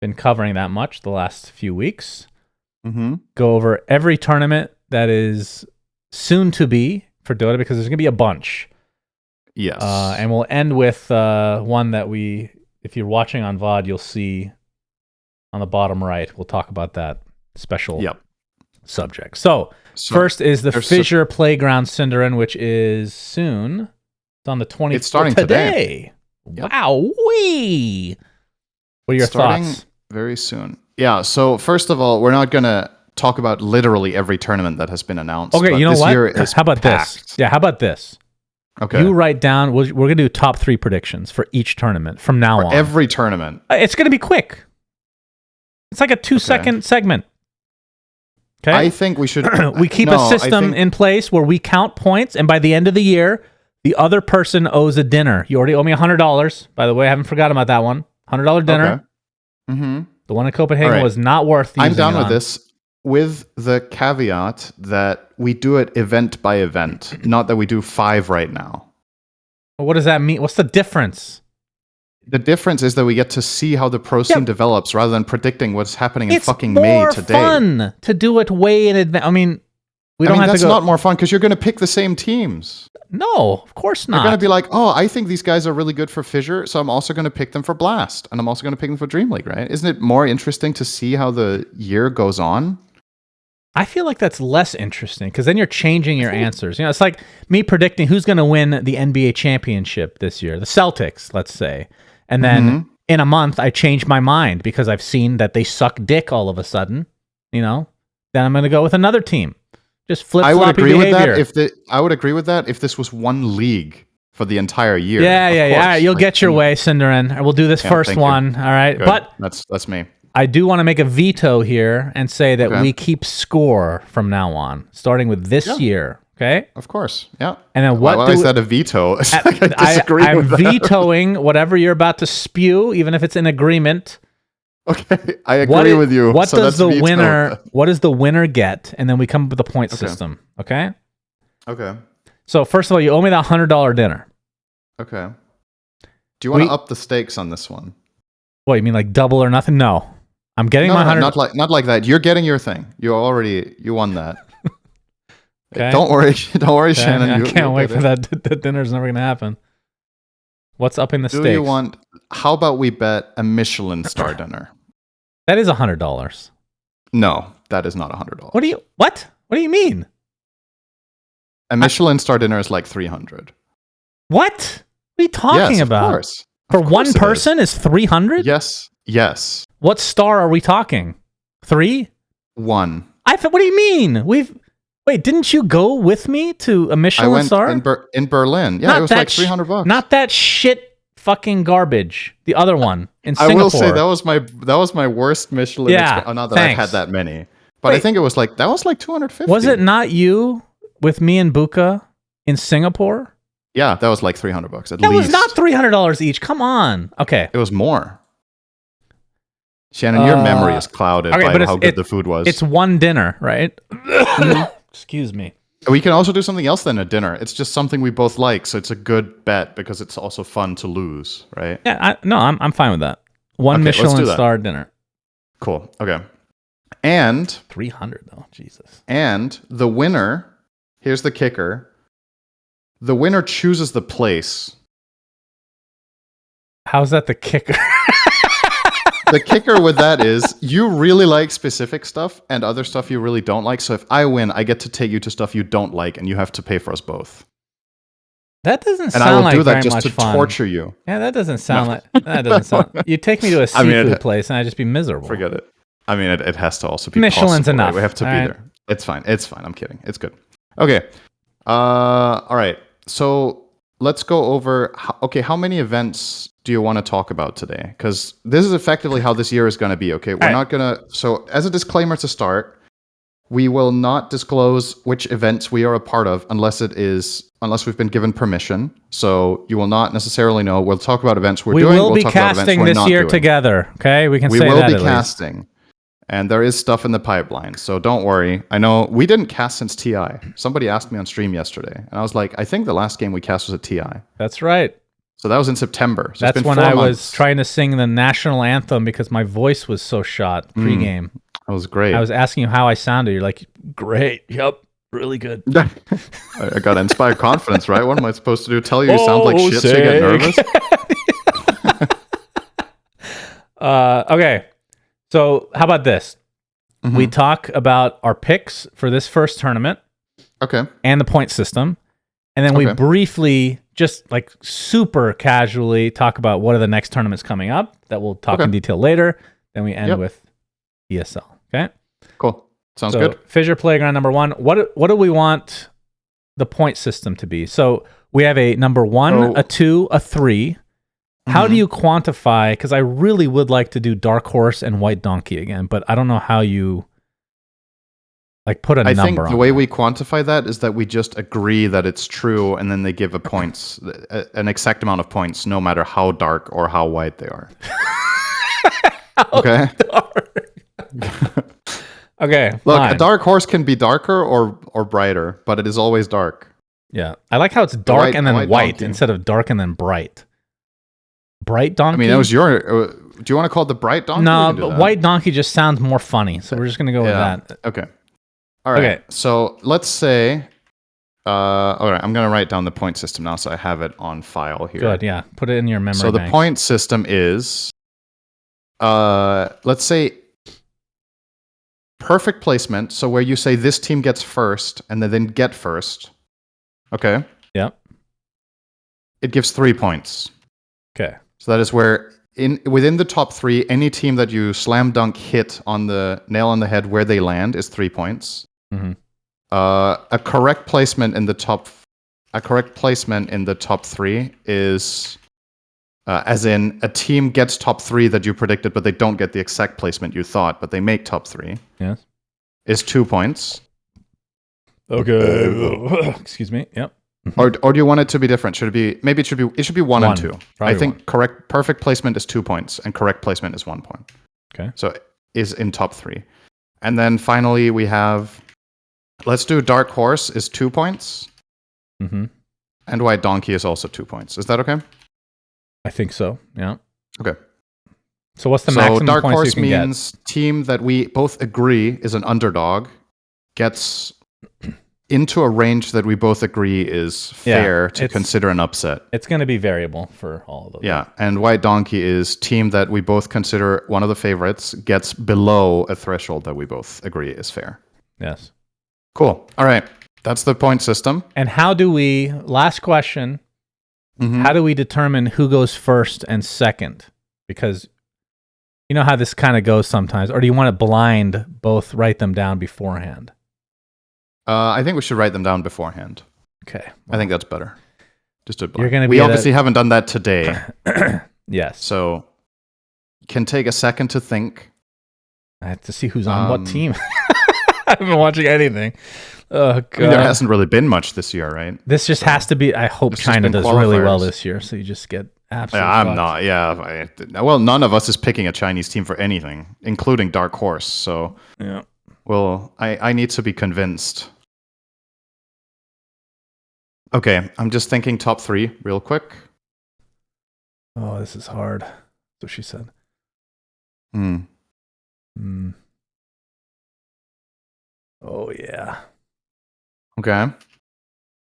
been covering that much the last few weeks. Mm-hmm. Go over every tournament that is soon to be for Dota, because there's going to be a bunch. Yes. And we'll end with one that if you're watching on VOD, you'll see on the bottom right. We'll talk about that special subject. So first is the Fissure Playground Cinderin, which is soon. It's on the 20th. It's starting today. Wow. Wee. What are your thoughts? Very soon. Yeah, so first of all, we're not going to talk about literally every tournament that has been announced. Okay, you know what? How about packed. this? Yeah, how about this? Okay. You write down, we're going to do top 3 predictions for each tournament from now on. Every tournament. It's going to be quick. It's like a 2-second segment. Okay? I think we should... we keep a system in place where we count points, and by the end of the year, the other person owes a dinner. You already owe me $100. By the way, I haven't forgotten about that one. $100 dinner. Okay. Mm-hmm. The one in Copenhagen was not worth using. I'm down with this, with the caveat that we do it event by event, not that we do 5 right now. What does that mean? What's the difference? The difference is that we get to see how the pro scene develops rather than predicting what's happening in fucking May today. It's more fun to do it way in advance. I mean, that's not more fun because you're going to pick the same teams. No, of course not. You're going to be like, oh, I think these guys are really good for Fissure, so I'm also going to pick them for Blast, and I'm also going to pick them for Dream League, right? Isn't it more interesting to see how the year goes on? I feel like that's less interesting because then you're changing your answers. It's like me predicting who's going to win the NBA championship this year, the Celtics, let's say. And then in a month, I change my mind because I've seen that they suck dick all of a sudden. Then I'm going to go with another team. Just flip-floppy I would agree behavior. with that I would agree with that if this was one league for the entire year. Yeah. All right, you'll get your way, Cinderin. We'll do this first one. All right. Good. But that's me. I do want to make a veto here and say that we keep score from now on, starting with this year. Okay. Of course. Yeah. And then why is that a veto? I'm vetoing whatever you're about to spew, even if it's in agreement. Okay, I agree with you. What does the winner? What does the winner get? And then we come up with a point system. Okay. Okay. So first of all, you owe me that $100 dinner. Okay. Do you want to up the stakes on this one? What, you mean like double or nothing? No, I'm getting my $100. Not like that. You're getting your thing. You won that. Okay. Don't worry, Shannon. I can't wait for that. The dinner's never gonna happen. What's upping the stakes? Do you want? How about we bet a Michelin star dinner? That is $100. No, that is not $100. What do you mean? A Michelin star dinner is like $300. What? What are you talking about? Of course. For one person is $300? Yes. What star are we talking? 3? 1. What do you mean? Wait, didn't you go with me to a Michelin star? In Berlin. Yeah, it was like $300. Not that shit fucking garbage. The other one in Singapore. I will say that was my worst Michelin experience. Not that I've had that many. But I think it was like $250. Was it not you with me and Buka in Singapore? Yeah, that was like $300 at least. That was not $300 each. Come on. Okay. It was more. Shannon, your memory is clouded by how good the food was. It's one dinner, right? Excuse me. We can also do something else than a dinner. It's just something we both like, so it's a good bet because it's also fun to lose, right? Yeah, I'm fine with that. One Michelin star dinner. Cool. Okay. And 300 though, Jesus. And the winner, here's the kicker. The winner chooses the place. How's that the kicker? The kicker with that is you really like specific stuff and other stuff you really don't like. So if I win, I get to take you to stuff you don't like and you have to pay for us both. That doesn't And sound I will like do that very just much to fun. torture you. Yeah, that doesn't sound like that. Doesn't sound. You take me to a seafood place, and I'd just be miserable. Forget it. I mean, it has to also be Michelin's possible, enough. Right? We have to be right? there. It's fine. It's fine. I'm kidding. It's good. Okay. All right. So let's go over. How many events do you want to talk about today? Because this is effectively how this year is going to be. Okay, we're not gonna. So as a disclaimer to start, we will not disclose which events we are a part of unless we've been given permission. So you will not necessarily know. We'll talk about events we're doing. We will be talk about events casting we're this not year doing. together. Okay, we can We say will that be at least. casting, and there is stuff in the pipeline. So don't worry. I know we didn't cast since TI. Somebody asked me on stream yesterday, and I was like, I think the last game we cast was at TI. That's right. So that was in September. So That's it's been when 4 I months. was trying to sing the national anthem because my voice was so shot pregame. That was great. I was asking you how I sounded. You're like, great. Yep. Really good. I got inspired confidence, right? What am I supposed to do? Tell you sound like shit so you get nervous? Okay. So how about this? Mm-hmm. We talk about our picks for this first tournament. Okay. And the point system. And then we briefly, just like super casually, talk about what are the next tournaments coming up that we'll talk in detail later. Then we end with ESL. Okay. Cool. Sounds good. Fissure Playground number 1. What do we want the point system to be? So we have a number 1, a 2, a 3. How do you quantify? Because I really would like to do Dark Horse and White Donkey again, but I don't know how you like put a number on it. I think the way we quantify that is that we just agree that it's true, and then they give an exact amount of points, no matter how dark or how white they are. Okay. Okay. Look, a dark horse can be darker or brighter, but it is always dark. Yeah. I like how it's dark and then white instead of dark and then bright. Bright donkey? I mean, that was your... do you want to call it the bright donkey? No, but white donkey just sounds more funny, so we're just going to go with that. Okay. All right. Okay. So let's say... all right, I'm going to write down the point system now so I have it on file here. Good, yeah. Put it in your memory So the point system is... let's say... perfect placement, so where you say this team gets first and then get first. Okay? Yep. It gives 3 points. Okay. So that is where within the top 3, any team that you slam dunk hit on the nail on the head where they land is 3 points. Mm-hmm. A correct placement in the top 3 is as in a team gets top 3 that you predicted, but they don't get the exact placement you thought, but they make top 3. Yes. Is 2 points. Okay. Excuse me. Yep. Or do you want it to be different? Should it be 1 and 2. I think perfect placement is 2 points and correct placement is 1 point. Okay. So is in top 3. And then finally we have, let's do Dark Horse is 2 points. Mm-hmm. And White Donkey is also 2 points. Is that okay? I think so. Yeah. Okay. So what's the maximum Dark points Horse you can means team that we both agree is an underdog gets into a range that we both agree is fair to consider an upset. It's going to be variable for all of those. Yeah, and White Donkey is team that we both consider one of the favorites gets below a threshold that we both agree is fair. Yes. Cool. All right. That's the point system. And how do we, last question, how do we determine who goes first and second? Because you know how this kind of goes sometimes. Or do you want to blind both write them down beforehand? I think we should write them down beforehand. Okay. Well, I think that's better. Just to we obviously haven't done that today. Yes. So can take a second to think. I have to see who's on what team. I haven't been watching anything. Oh, God. I mean, there hasn't really been much this year, right? This just has to be. I hope China does really well this year, so you just get absolutely. Yeah, I'm not. Yeah. Well, none of us is picking a Chinese team for anything, including Dark Horse. So yeah. Well, I need to be convinced. Okay, I'm just thinking top 3 real quick. Oh, this is hard. That's what she said. Oh, yeah. Okay.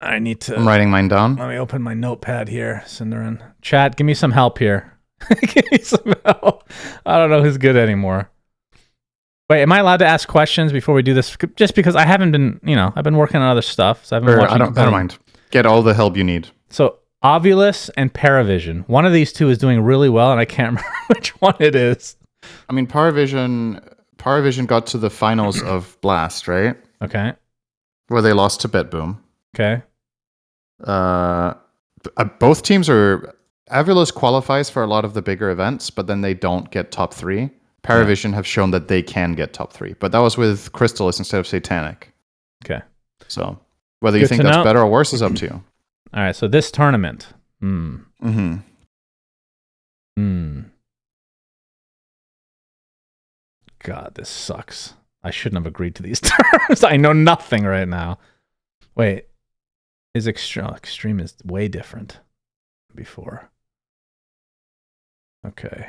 I need to... I'm writing mine down. Let me open my notepad here, Cinderin. Chat, give me some help here. Give me some help. I don't know who's good anymore. Wait, am I allowed to ask questions before we do this? Just because I haven't been, I've been working on other stuff. So I've been watching. I don't mind. Get all the help you need. So Ovulus and Paravision. One of these two is doing really well, and I can't remember which one it is. I mean, Paravision got to the finals of Blast, right? Okay. Where they lost to BetBoom. Okay. Both teams are... Avulus qualifies for a lot of the bigger events, but then they don't get top 3. Paravision have shown that they can get top 3, but that was with Crystallis instead of Satanic. Okay. So whether you think that's better or worse is up to you. All right, so this tournament. God, this sucks. I shouldn't have agreed to these terms. I know nothing right now. Wait, is extreme is way different before. Okay.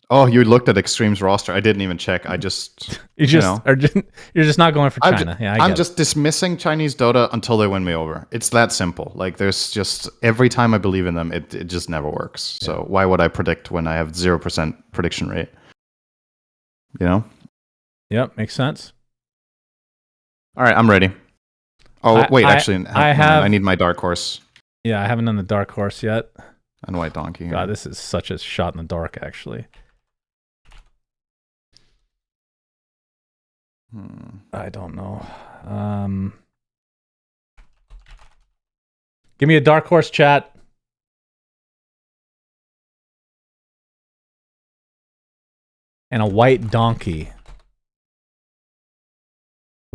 Oh, you looked at Extreme's roster. I didn't even check. I just you're just not going for China. I'm just dismissing Chinese Dota until they win me over. It's that simple. Like there's just every time I believe in them, it just never works. Yeah. So why would I predict when I have 0% prediction rate? You know? Yep, makes sense. All right, I'm ready. Oh, wait, actually, I need my dark horse. Yeah, I haven't done the dark horse yet. And white donkey. God, this is such a shot in the dark, actually. I don't know. Give me a dark horse, chat. And a white donkey.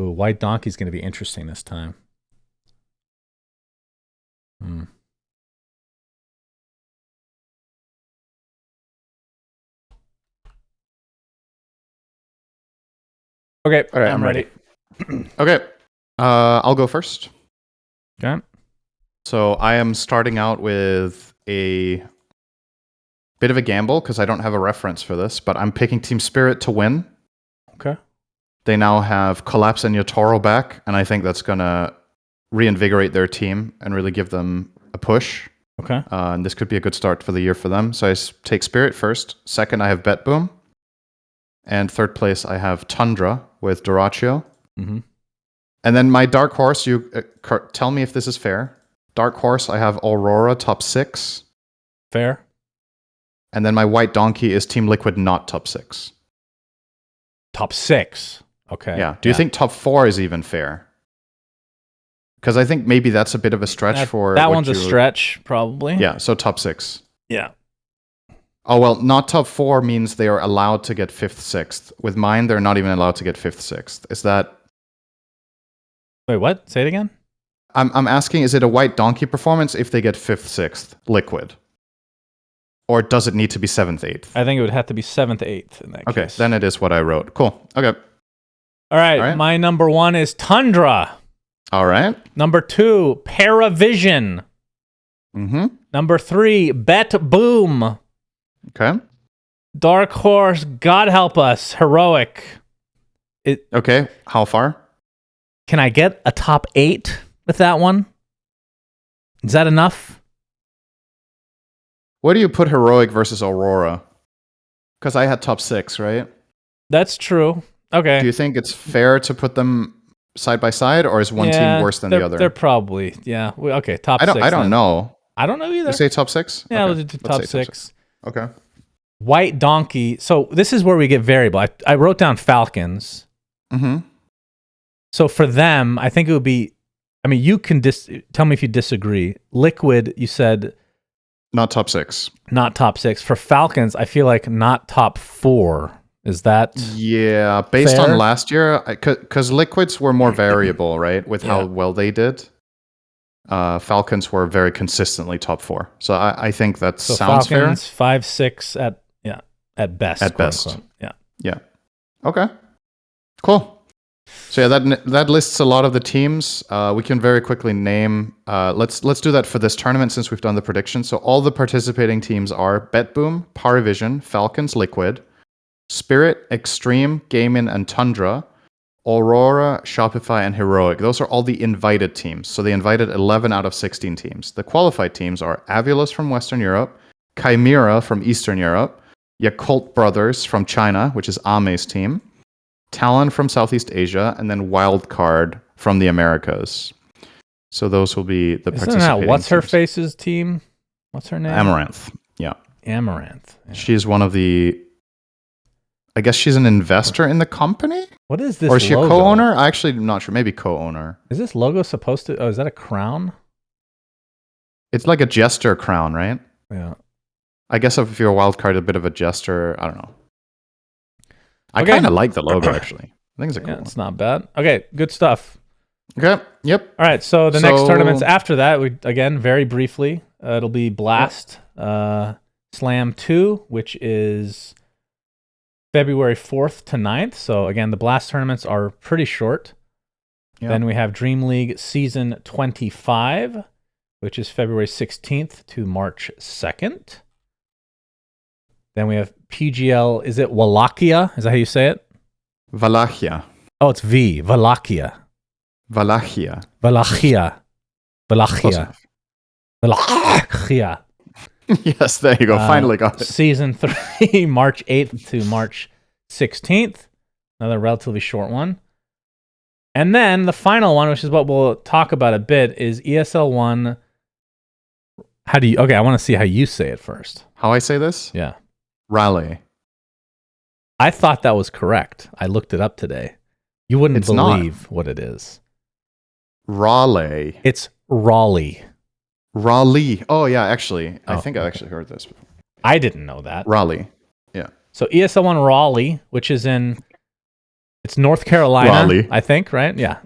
Ooh, white donkey's going to be interesting this time. Okay, all right, I'm ready. Okay, I'll go first. Okay. So I am starting out with a bit of a gamble because I don't have a reference for this, but I'm picking Team Spirit to win. Okay. They now have Collapse and Yotaro back, and I think that's going to reinvigorate their team and really give them a push. Okay. And this could be a good start for the year for them. So I take Spirit first. Second, I have BetBoom. And third place, I have Tundra with Doraccio. Mm-hmm. And then my dark horse, you tell me if this is fair. Dark horse, I have Aurora top 6. Fair. And then my white donkey is Team Liquid not top 6. Top 6. Okay. Yeah. Do you think top 4 is even fair? Because I think maybe that's a bit of a stretch for... That one's a stretch, probably. Yeah, so top 6. Yeah. Oh, well, not top 4 means they are allowed to get 5th, 6th. With mine, they're not even allowed to get 5th, 6th. Is that... Wait, what? Say it again? I'm asking, is it a white donkey performance if they get 5th, 6th, liquid? Or does it need to be 7th, 8th? I think it would have to be 7th, 8th in that case. Okay, then it is what I wrote. Cool. Okay. All right, my number 1 is Tundra. All right. Number 2, Paravision. Mm-hmm. Number 3, BetBoom. Okay. Dark Horse, God help us, Heroic. Okay, how far? Can I get a top 8 with that one? Is that enough? Where do you put Heroic versus Aurora? Because I had top 6, right? That's true. Okay. Do you think it's fair to put them side by side, or is one team worse than the other? They're probably, yeah. Okay, top 6. I don't know. I don't know either. You say top 6? Yeah, okay. we'll do top 6. Okay. White Donkey. So this is where we get variable. I wrote down Falcons. Mm-hmm. So for them, I think it would be... I mean, you can tell me if you disagree. Liquid, you said... Not top 6. Not top 6. For Falcons, I feel like not top 4. Is that based fair? On last year, because Liquids were more variable, right, with how well they did. Falcons were very consistently top 4, so I think that sounds Falcons, fair. 5, 6 at best. At best, unquote. Yeah. Okay. Cool. So yeah, that lists a lot of the teams. We can very quickly name. Let's do that for this tournament since we've done the predictions. So all the participating teams are BetBoom, Paravision, Falcons, Liquid, Spirit, Extreme, Gaming, and Tundra, Aurora, Shopify, and Heroic. Those are all the invited teams. So they invited 11 out of 16 teams. The qualified teams are Avulus from Western Europe, Chimera from Eastern Europe, Yakult Brothers from China, which is Ame's team, Talon from Southeast Asia, and then Wildcard from the Americas. So those will be the Isn't participating that what's her teams. face's team? What's her name? Amaranth. Yeah. Amaranth. Yeah. She's one of the. I guess she's an investor in the company? What is this Or is she logo? a co-owner? I actually am not sure. Maybe co-owner. Is this logo supposed to... Oh, is that a crown? It's like a jester crown, right? Yeah. I guess if you're a wild card, a bit of a jester. I don't know. I Okay. kind of like the logo, actually. I think it's a cool Yeah, one. it's not bad. Okay, good stuff. Okay. Yep. All right, so the next So- tournaments after that, we again very briefly, it'll be Blast, Slam 2, which is February 4th to 9th. So again, the Blast tournaments are pretty short. Yeah. Then we have Dream League Season 25, which is February 16th to March 2nd. Then we have PGL, is it Wallachia? Is that how you say it? Wallachia. Oh, it's V, Wallachia. Wallachia. Wallachia. Close Wallachia. enough. Wallachia. Yes, there you go. Finally got it. Season 3, March 8th to March 16th. Another relatively short one. And then the final one, which is what we'll talk about a bit, is ESL 1. Okay, I want to see how you say it first. How I say this? Yeah. Raleigh. I thought that was correct. I looked it up today. You wouldn't It's not. believe what it is. Raleigh. It's Raleigh. Raleigh. Oh, yeah, actually. I Oh, think I okay. actually heard this before. I didn't know that. Raleigh. Yeah. So ESL 1 Raleigh, which is it's North Carolina, Raleigh. I think, right? Yeah.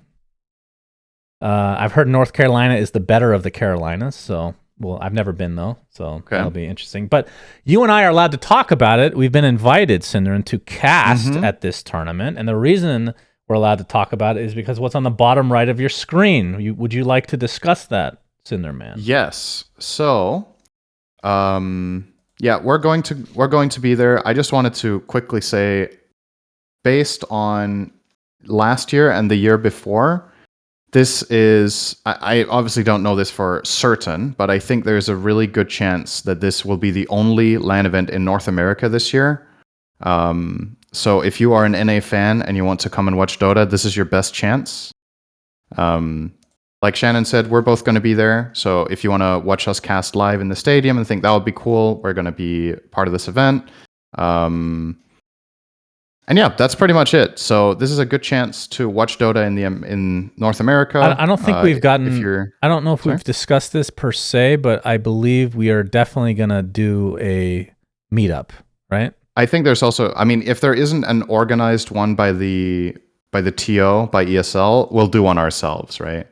I've heard North Carolina is the better of the Carolinas, so I've never been though, so that'll be interesting. But you and I are allowed to talk about it. We've been invited, Cinderin, to cast at this tournament, and the reason we're allowed to talk about it is because what's on the bottom right of your screen. Would you like to discuss that, Cinderman? Yes. So, yeah, we're going to be there. I just wanted to quickly say, based on last year and the year before, this is, I obviously don't know this for certain, but I think there's a really good chance that this will be the only LAN event in North America this year. So if you are an NA fan and you want to come and watch Dota, this is your best chance. Like Shannon said, we're both going to be there. So if you want to watch us cast live in the stadium and think that would be cool, we're going to be part of this event. And yeah, that's pretty much it. So this is a good chance to watch Dota in North America. I don't think we've gotten. I don't know if Sorry? we've discussed this per se, but I believe we are definitely gonna do a meetup, right? I think there's also. I mean, if there isn't an organized one by the TO by ESL, we'll do one ourselves, right?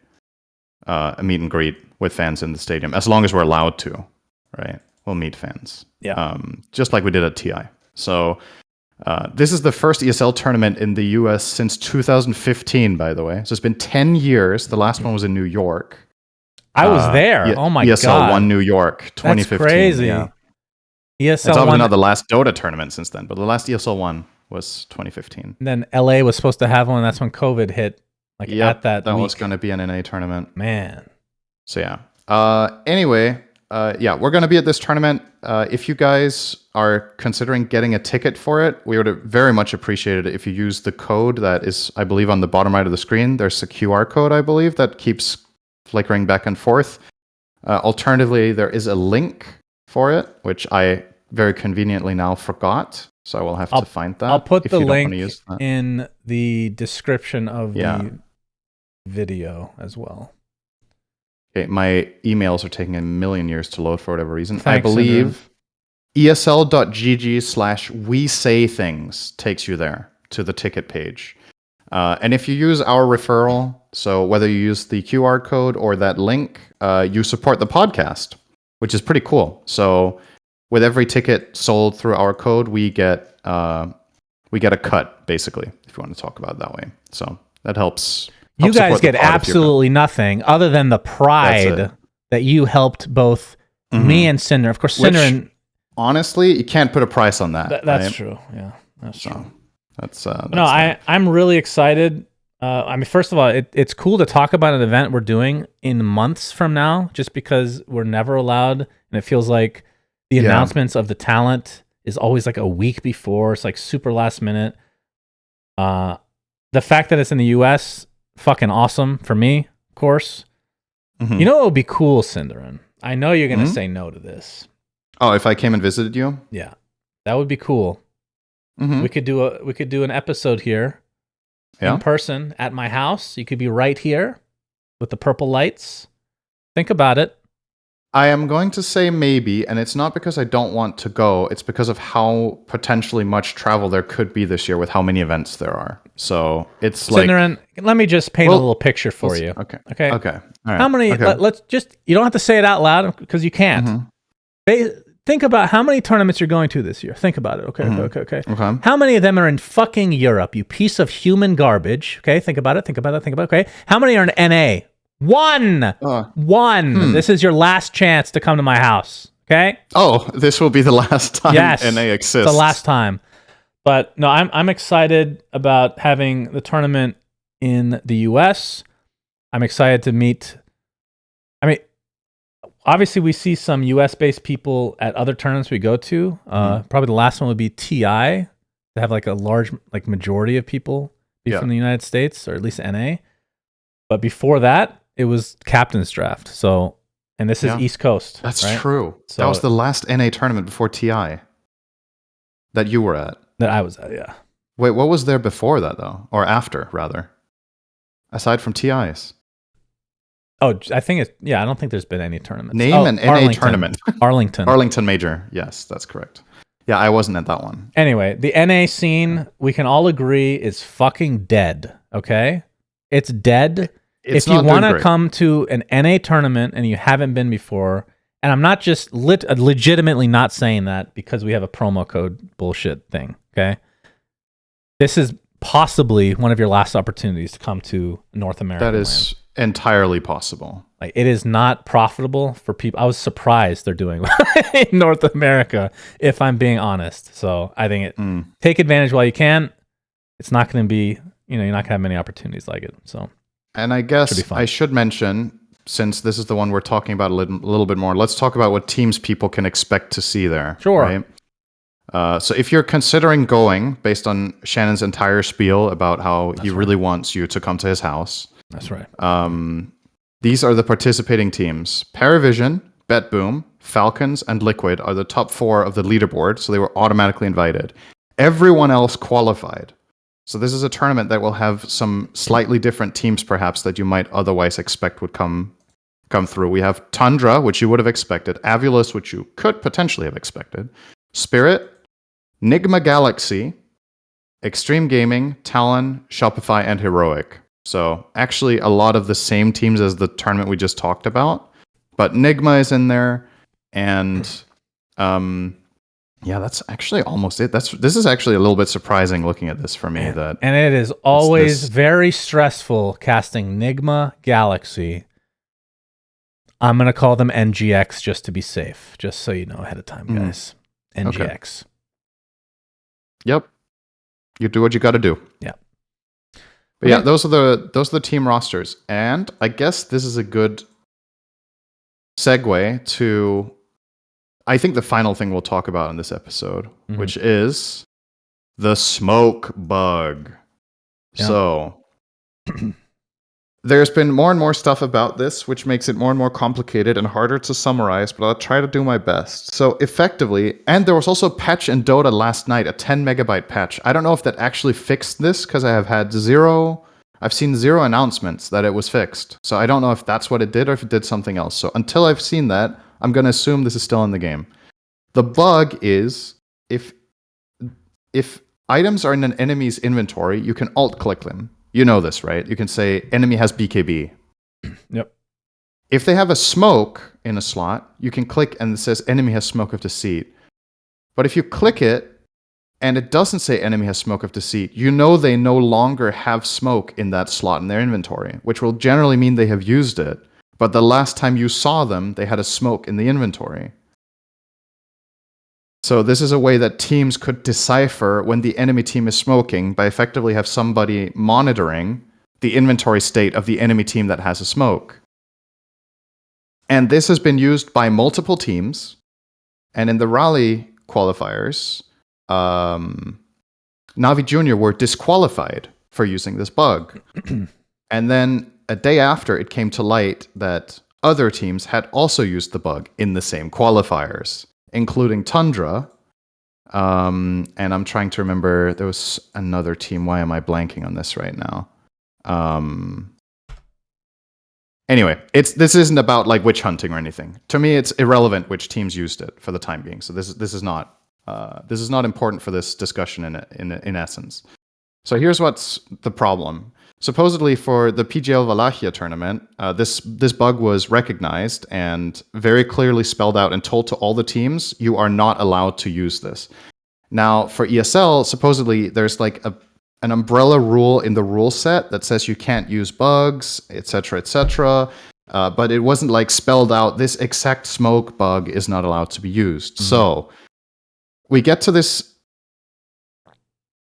A meet and greet with fans in the stadium, as long as we're allowed to, right? We'll meet fans. Yeah. Just like we did at TI. So. This is the first ESL tournament in the US since 2015, by the way. So it's been 10 years. The last one was in New York. I was there. Oh my ESL god. 1 New York, 2015. That's crazy. Yeah. ESL It's obviously 1. not the last Dota tournament since then, but the last ESL 1 was 2015. And then LA was supposed to have one. That's when COVID hit. Like at that week. was going to be an NA tournament. Man. So yeah. Anyway, yeah, we're going to be at this tournament. If you guys are considering getting a ticket for it, we would very much appreciate it if you use the code that is, I believe, on the bottom right of the screen. There's a QR code, I believe, that keeps flickering back and forth. Alternatively, there is a link for it, which I very conveniently now forgot. So I will have to find that. I'll put if the you don't link wanna use that. in the description of the video as well. Okay, my emails are taking a million years to load for whatever reason. Thanks, I believe esl.gg/we say things takes you there to the ticket page. And if you use our referral, so whether you use the QR code or that link, you support the podcast, which is pretty cool. So with every ticket sold through our code, we get a cut, basically, if you want to talk about it that way. So that helps. You guys support the get pod if you're- absolutely nothing other than the pride that you helped both me and Cinder. Of course, Cinder and honestly, you can't put a price on that. that's right? true. Yeah, that's true. That's No, I'm really excited. I mean, first of all, it's cool to talk about an event we're doing in months from now, just because we're never allowed, and it feels like the announcements of the talent is always like a week before. It's like super last minute. The fact that it's in the US, fucking awesome for me, of course. You know what would be cool, Cinderin? I know you're going to say no to this. Oh, if I came and visited you? Yeah. That would be cool. We could do an episode here in person at my house. You could be right here with the purple lights. Think about it. I am going to say maybe, and it's not because I don't want to go. It's because of how potentially much travel there could be this year with how many events there are. So it's Cinderin, let me just paint a little picture for you. Okay. Okay. Okay. All right. How many? Okay. Let's just. You don't have to say it out loud because you can't. Think about how many tournaments you're going to this year. Think about it. Okay. How many of them are in fucking Europe? You piece of human garbage. Okay. Think about it. Okay. How many are in NA? One. This is your last chance to come to my house. Okay. Oh, this will be the last time NA exists. The last time. But no, I'm excited about having the tournament in the US. I'm excited to meet. I mean, obviously we see some US based people at other tournaments we go to. Probably the last one would be TI to have like a large majority of people be from the United States, or at least NA. But before that, it was Captain's Draft. So, and this is East Coast. That's right? true. So that was the last NA tournament before TI that you were at. That I was at, yeah. Wait, what was there before that, though? Or after, rather? Aside from TIs? Oh, I think it's, I don't think there's been any tournaments. Name an NA tournament. Arlington. Arlington Major. Yes, that's correct. Yeah, I wasn't at that one. Anyway, the NA scene, we can all agree, is fucking dead, okay? It's dead. If you want to come to an NA tournament and you haven't been before, and I'm not just legitimately not saying that because we have a promo code bullshit thing, okay? This is possibly one of your last opportunities to come to North America. That is entirely possible. Like, it is not profitable for people. I was surprised they're doing in North America, if I'm being honest. So I think take advantage while you can. It's not going to be, you're not going to have many opportunities like it. So. And I guess I should mention, since this is the one we're talking about a little bit more, let's talk about what teams people can expect to see there. Sure. Right? So if you're considering going, based on Shannon's entire spiel about how he really wants you to come to his house. That's right. These are the participating teams. Paravision, BetBoom, Falcons, and Liquid are the top 4 of the leaderboard, so they were automatically invited. Everyone else qualified. So this is a tournament that will have some slightly different teams, perhaps, that you might otherwise expect would come through. We have Tundra, which you would have expected, Avulus, which you could potentially have expected, Spirit, Nigma Galaxy, Extreme Gaming, Talon, Shopify, and Heroic. So actually a lot of the same teams as the tournament we just talked about, but Nigma is in there, and that's actually almost it. This is actually a little bit surprising looking at this for me. And it is always very stressful casting Nigma Galaxy. I'm going to call them NGX just to be safe, just so you know ahead of time, guys. NGX. Okay. Yep. You do what you got to do. Yeah. But yeah, those are the team rosters. And I guess this is a good segue to, I think, the final thing we'll talk about in this episode, which is the smoke bug. Yeah. So there's been more and more stuff about this, which makes it more and more complicated and harder to summarize, but I'll try to do my best. So effectively, and there was also a patch in Dota last night, a 10 megabyte patch. I don't know if that actually fixed this, because I've seen zero announcements that it was fixed. So I don't know if that's what it did or if it did something else. So until I've seen that, I'm going to assume this is still in the game. The bug is if items are in an enemy's inventory, you can alt-click them. You know this, right? You can say, enemy has BKB. Yep. If they have a smoke in a slot, you can click and it says, enemy has smoke of deceit. But if you click it and it doesn't say enemy has smoke of deceit, you know they no longer have smoke in that slot in their inventory, which will generally mean they have used it. But the last time you saw them, they had a smoke in the inventory. So this is a way that teams could decipher when the enemy team is smoking by effectively have somebody monitoring the inventory state of the enemy team that has a smoke. And this has been used by multiple teams. And in the Raleigh qualifiers, Navi Jr. were disqualified for using this bug. And then a day after, it came to light that other teams had also used the bug in the same qualifiers, including Tundra. And I'm trying to remember, there was another team. Why am I blanking on this right now? Anyway, this isn't about like witch hunting or anything. To me, it's irrelevant which teams used it for the time being. So this is not important for this discussion in essence. So here's what's the problem. Supposedly for the PGL Wallachia tournament, this bug was recognized and very clearly spelled out and told to all the teams, you are not allowed to use this. Now, for ESL, supposedly there's like an umbrella rule in the rule set that says you can't use bugs, etc., etc. But it wasn't like spelled out, this exact smoke bug is not allowed to be used. Mm-hmm. So we get to this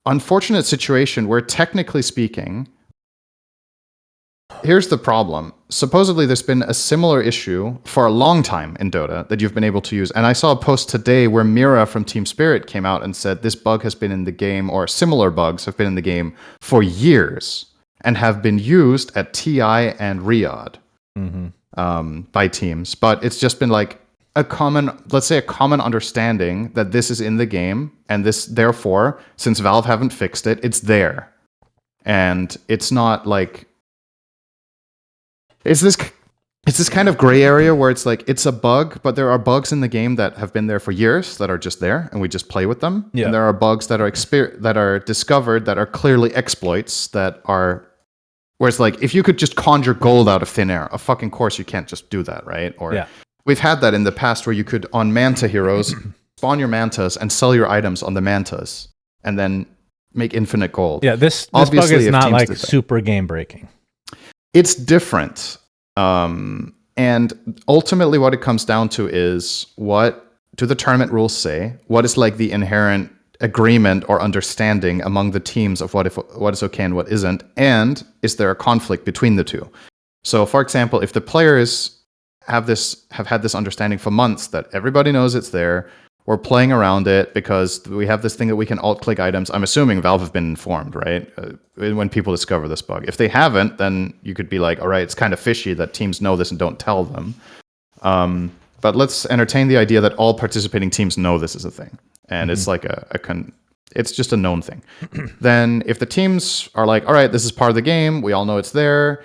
unfortunate situation where, technically speaking, here's the problem. Supposedly, there's been a similar issue for a long time in Dota that you've been able to use. And I saw a post today where Mira from Team Spirit came out and said this bug has been in the game, or similar bugs have been in the game for years and have been used at TI and Riyadh by teams. But it's just been like a common understanding that this is in the game, and this, therefore, since Valve haven't fixed it, it's there. And it's not like... It's this kind of gray area where it's like, it's a bug, but there are bugs in the game that have been there for years that are just there, and we just play with them. Yeah. And there are bugs that are discovered that are clearly exploits that are... Where it's like, if you could just conjure gold out of thin air, of fucking course you can't just do that, right? Or we've had that in the past where you could, on Manta heroes, spawn your Mantas and sell your items on the Mantas, and then make infinite gold. Yeah, this bug is not like super game breaking. It's different. And ultimately what it comes down to is, what do the tournament rules say? What is like the inherent agreement or understanding among the teams of what is okay and what isn't? And is there a conflict between the two? So for example, if the players have had this understanding for months that everybody knows it's there, we're playing around it because we have this thing that we can alt-click items. I'm assuming Valve have been informed, right? When people discover this bug. If they haven't, then you could be like, all right, it's kind of fishy that teams know this and don't tell them. But let's entertain the idea that all participating teams know this is a thing. And it's like it's just a known thing. Then if the teams are like, all right, this is part of the game, we all know it's there,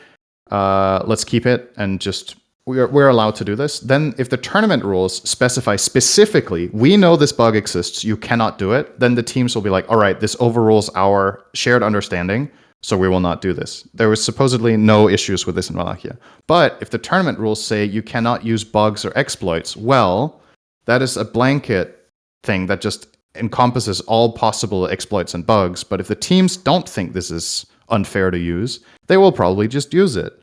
let's keep it and just... We're allowed to do this. Then if the tournament rules specify specifically, we know this bug exists, you cannot do it, then the teams will be like, all right, this overrules our shared understanding, so we will not do this. There was supposedly no issues with this in Wallachia. But if the tournament rules say you cannot use bugs or exploits, well, that is a blanket thing that just encompasses all possible exploits and bugs. But if the teams don't think this is unfair to use, they will probably just use it.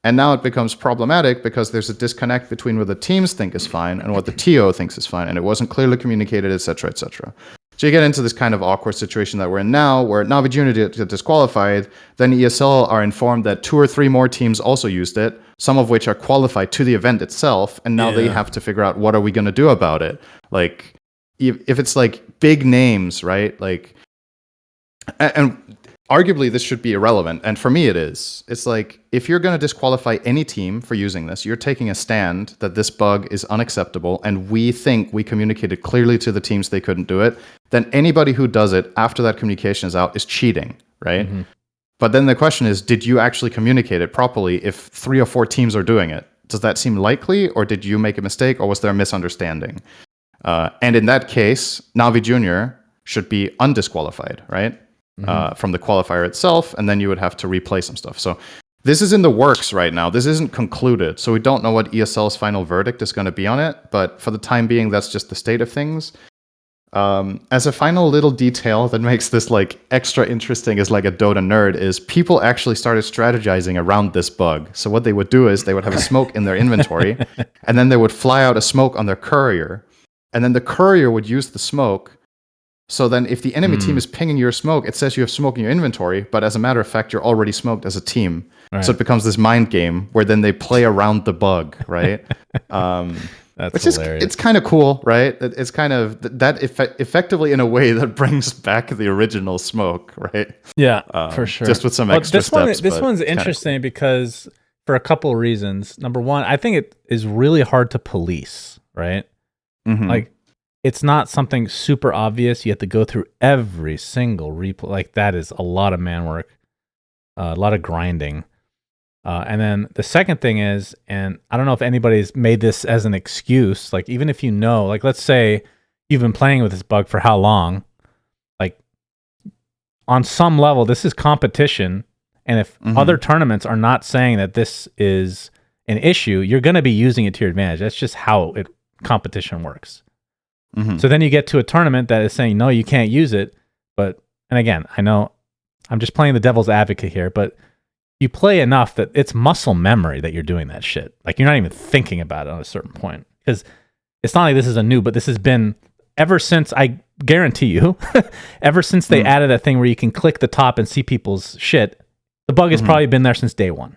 And now it becomes problematic because there's a disconnect between what the teams think is fine and what the TO thinks is fine, and it wasn't clearly communicated, etc., etc. So you get into this kind of awkward situation that we're in now, where Navi Junior get disqualified, then ESL are informed that 2 or 3 more teams also used it, some of which are qualified to the event itself, and now they have to figure out, what are we going to do about it? Like, if it's like big names, right? Like, and arguably, this should be irrelevant, and for me it is. It's like, if you're going to disqualify any team for using this, you're taking a stand that this bug is unacceptable, and we think we communicated clearly to the teams they couldn't do it, then anybody who does it after that communication is out is cheating, right? But then the question is, did you actually communicate it properly if 3 or 4 teams are doing it? Does that seem likely, or did you make a mistake, or was there a misunderstanding? And in that case, Navi Junior should be undisqualified, right? From the qualifier itself, and then you would have to replay some stuff. So this is in the works right now. This isn't concluded, so we don't know what ESL's final verdict is going to be on it, but for the time being, that's just the state of things. As a final little detail that makes this like extra interesting as like a Dota nerd is people actually started strategizing around this bug. So what they would do is they would have a smoke in their inventory, and then they would fly out a smoke on their courier, and then the courier would use the smoke. So then if the enemy team is pinging your smoke, it says you have smoke in your inventory, but as a matter of fact, you're already smoked as a team. Right. So it becomes this mind game where then they play around the bug, right? That's hilarious. It's kind of cool, right? It's kind of that effectively in a way that brings back the original smoke, right? Yeah, for sure. Just with some extra steps. This one's interesting because for a couple of reasons. Number one, I think it is really hard to police, right? Mhm. Like, it's not something super obvious. You have to go through every single replay. Like, that is a lot of man work, a lot of grinding. And then the second thing is, and I don't know if anybody's made this as an excuse, like, even if you know, like, let's say you've been playing with this bug for how long, like, on some level, this is competition. And if other tournaments are not saying that this is an issue, you're going to be using it to your advantage. That's just how competition works. So then you get to a tournament that is saying, no, you can't use it. But, and again, I know I'm just playing the devil's advocate here, but you play enough that it's muscle memory that you're doing that shit. Like, you're not even thinking about it at a certain point. Because it's not like this is a new, but this has been ever since, I guarantee you, ever since they added that thing where you can click the top and see people's shit, the bug has probably been there since day one.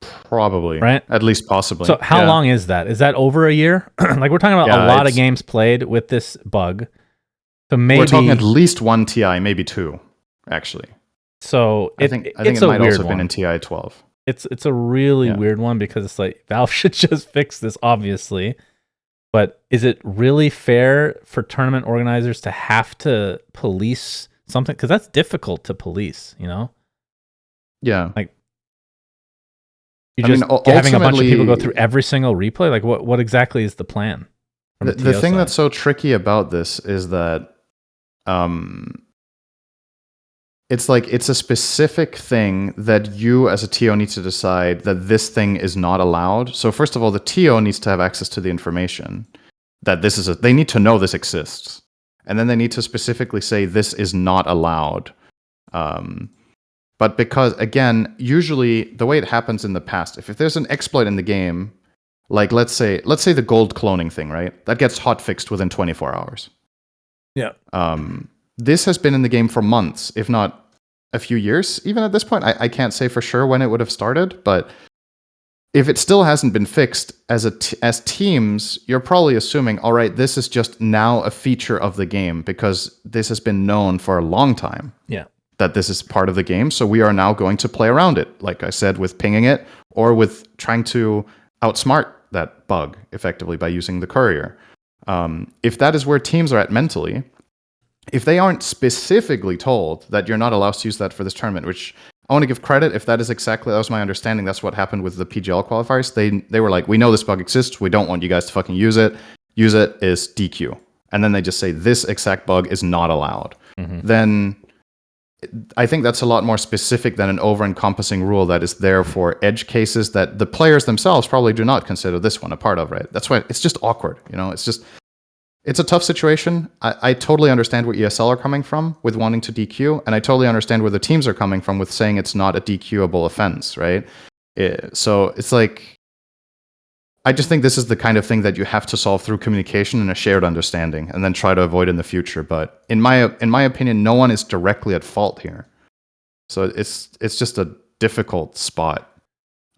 Probably. Right? At least possibly. So how long is that? Is that over a year? Like, we're talking about a lot of games played with this bug. So maybe we're talking at least one TI, maybe two, actually. So I think it might also have been in TI 12. It's a really weird one because it's like Valve should just fix this, obviously. But is it really fair for tournament organizers to have to police something? Because that's difficult to police, you know? Yeah. Like, you're having a bunch of people go through every single replay? Like, what exactly is the plan? The thing that's so tricky about this is that it's like it's a specific thing that you as a TO need to decide that this thing is not allowed. So first of all, the TO needs to have access to the information that this is they need to know this exists. And then they need to specifically say this is not allowed. But because, again, usually the way it happens in the past, if there's an exploit in the game, like let's say the gold cloning thing, right? That gets hotfixed within 24 hours. Yeah. This has been in the game for months, if not a few years. Even at this point, I can't say for sure when it would have started, but if it still hasn't been fixed as teams, you're probably assuming, all right, this is just now a feature of the game because this has been known for a long time. Yeah. That this is part of the game, so we are now going to play around it, like I said, with pinging it or with trying to outsmart that bug effectively by using the courier. If that is where teams are at mentally, if they aren't specifically told that you're not allowed to use that for this tournament, which I want to give credit, if that was my understanding, that's what happened with the PGL qualifiers. They were like, we know this bug exists, we don't want you guys to fucking use it is DQ. And then they just say this exact bug is not allowed. Then I think that's a lot more specific than an over-encompassing rule that is there for edge cases that the players themselves probably do not consider this one a part of, right? That's why it's just awkward, you know? It's a tough situation. I totally understand where ESL are coming from with wanting to DQ, and I totally understand where the teams are coming from with saying it's not a DQable offense, right? So it's like, I just think this is the kind of thing that you have to solve through communication and a shared understanding, and then try to avoid in the future. But in my opinion, no one is directly at fault here. So it's just a difficult spot.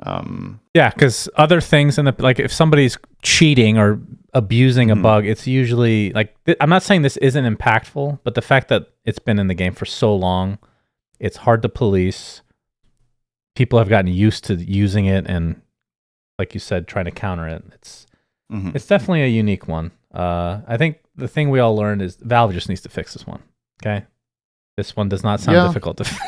Yeah, because other things like if somebody's cheating or abusing a bug, it's usually like I'm not saying this isn't impactful, but the fact that it's been in the game for so long, it's hard to police. People have gotten used to using it, and like you said, trying to counter it. It's definitely a unique one. I think the thing we all learned is Valve just needs to fix this one. Okay, this one does not sound difficult to.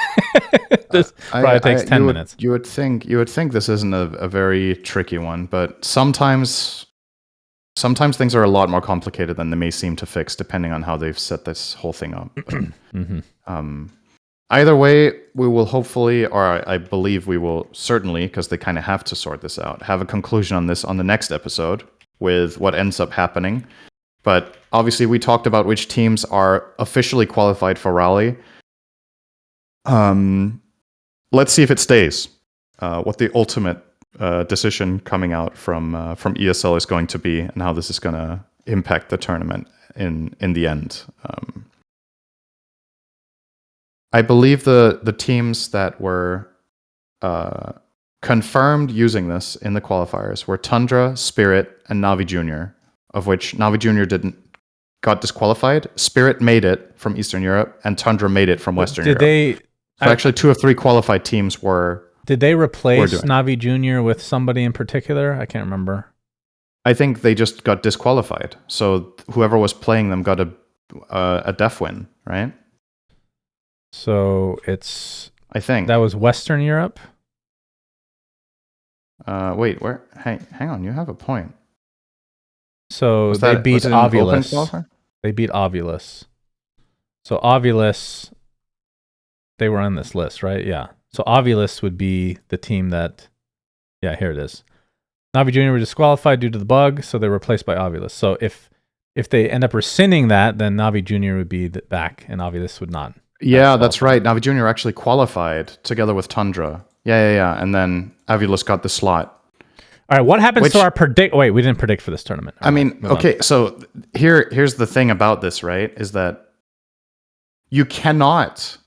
This probably takes 10 minutes. You would think this isn't a very tricky one, but sometimes things are a lot more complicated than they may seem to fix, depending on how they've set this whole thing up. Either way, we will hopefully, or I believe we will certainly, because they kind of have to sort this out, have a conclusion on this on the next episode with what ends up happening. But obviously, we talked about which teams are officially qualified for Rally. Let's see if it stays. What the ultimate decision coming out from ESL is going to be, and how this is going to impact the tournament in the end. I believe the teams that were confirmed using this in the qualifiers were Tundra, Spirit, and Navi Junior, of which Navi Junior got disqualified. Spirit made it from Eastern Europe, and Tundra made it from Western Europe. So actually, 2 of 3 qualified teams were Did they replace doing. Navi Jr. with somebody in particular? I can't remember. I think they just got disqualified. So whoever was playing them got a def win, right? So it's... I think. That was Western Europe? Wait, where? Hang on, you have a point. So they beat Ovulus. qualifier? They beat Ovulus. So Ovulus, they were on this list, right? Yeah. So Ovulus would be the team that... Yeah, here it is. Navi Jr. were disqualified due to the bug, so they're replaced by Ovulus. So if they end up rescinding that, then Navi Jr. would be back, and Ovulus would not. Yeah, that's right. Navi Jr. actually qualified together with Tundra. Yeah. And then Ovulus got the slot. All right, what happens to our predict? Wait, we didn't predict for this tournament. I mean, okay, so here's the thing about this, right? Is that you cannot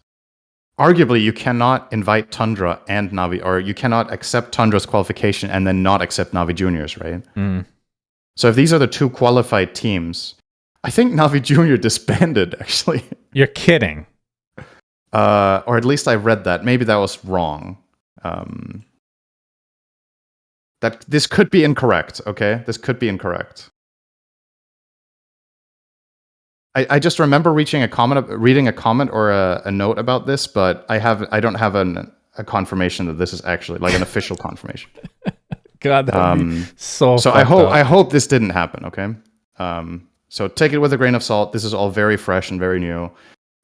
invite Tundra and Navi, or you cannot accept Tundra's qualification and then not accept Navi Junior's, right? Mm. So if these are the two qualified teams, I think Navi Junior disbanded, actually. You're kidding. Or at least I read that. Maybe that was wrong. That this could be incorrect, okay? This could be incorrect. I just remember reading a comment or a note about this, but I don't have a confirmation that this is actually like an official confirmation. God, that would be so. So I hope this didn't happen. Okay. So take it with a grain of salt. This is all very fresh and very new.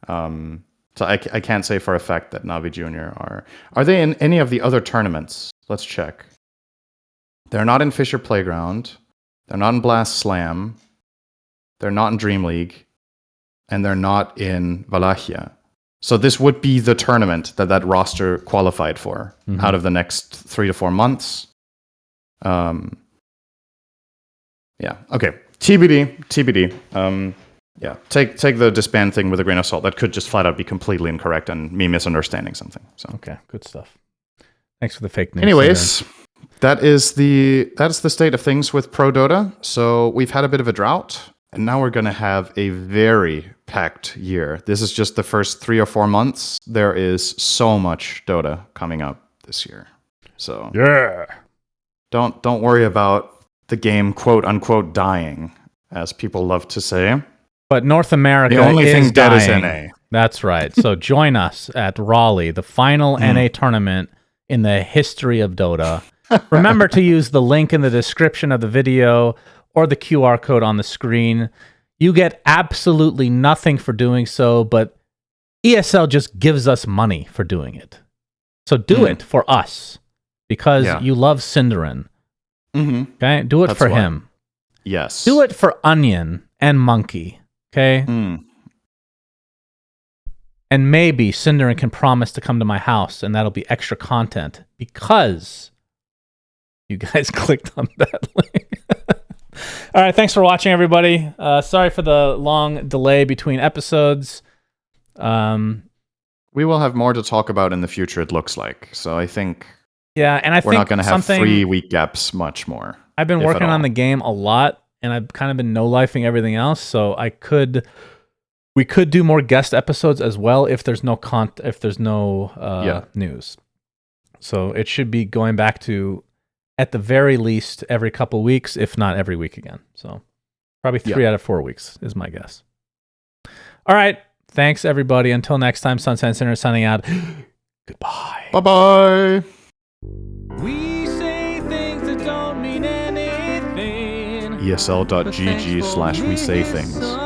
So I can't say for a fact that Navi Junior are they in any of the other tournaments? Let's check. They're not in Fisher Playground. They're not in Blast Slam. They're not in Dream League. And they're not in Wallachia. So this would be the tournament that roster qualified for out of the next 3 to 4 months. Yeah. Okay. TBD. Yeah. Take the disband thing with a grain of salt. That could just flat out be completely incorrect and me misunderstanding something. So okay, good stuff. Thanks for the fake news. Anyways, that's the state of things with Pro Dota. So we've had a bit of a drought. And now we're going to have a very packed year. This is just the first 3 or 4 months. There is so much Dota coming up this year. So yeah, don't worry about the game quote unquote dying, as people love to say. But North America, the only thing dead is NA. That's right. So join us at Raleigh, the final NA tournament in the history of Dota. Remember to use the link in the description of the video or the QR code on the screen. You get absolutely nothing for doing so, but ESL just gives us money for doing it. So do it for us, because you love Cinderin. Okay? Do it for him. Yes. Do it for Onion and Monkey. Okay? And maybe Cinderin can promise to come to my house, and that'll be extra content, because you guys clicked on that link. All right, thanks for watching, everybody. Sorry for the long delay between episodes. We will have more to talk about in the future, it looks like. So I think and we're not going to have 3 week gaps much more. I've been working on the game a lot, and I've kind of been no-lifing everything else, so we could do more guest episodes as well if there's no news. So it should be going back to, at the very least, every couple weeks, if not every week again. So probably 3 out of 4 weeks is my guess. All right. Thanks, everybody. Until next time, Sunshine Center signing out. Goodbye. Bye-bye. We say things that don't mean anything. ESL.gg/we say things.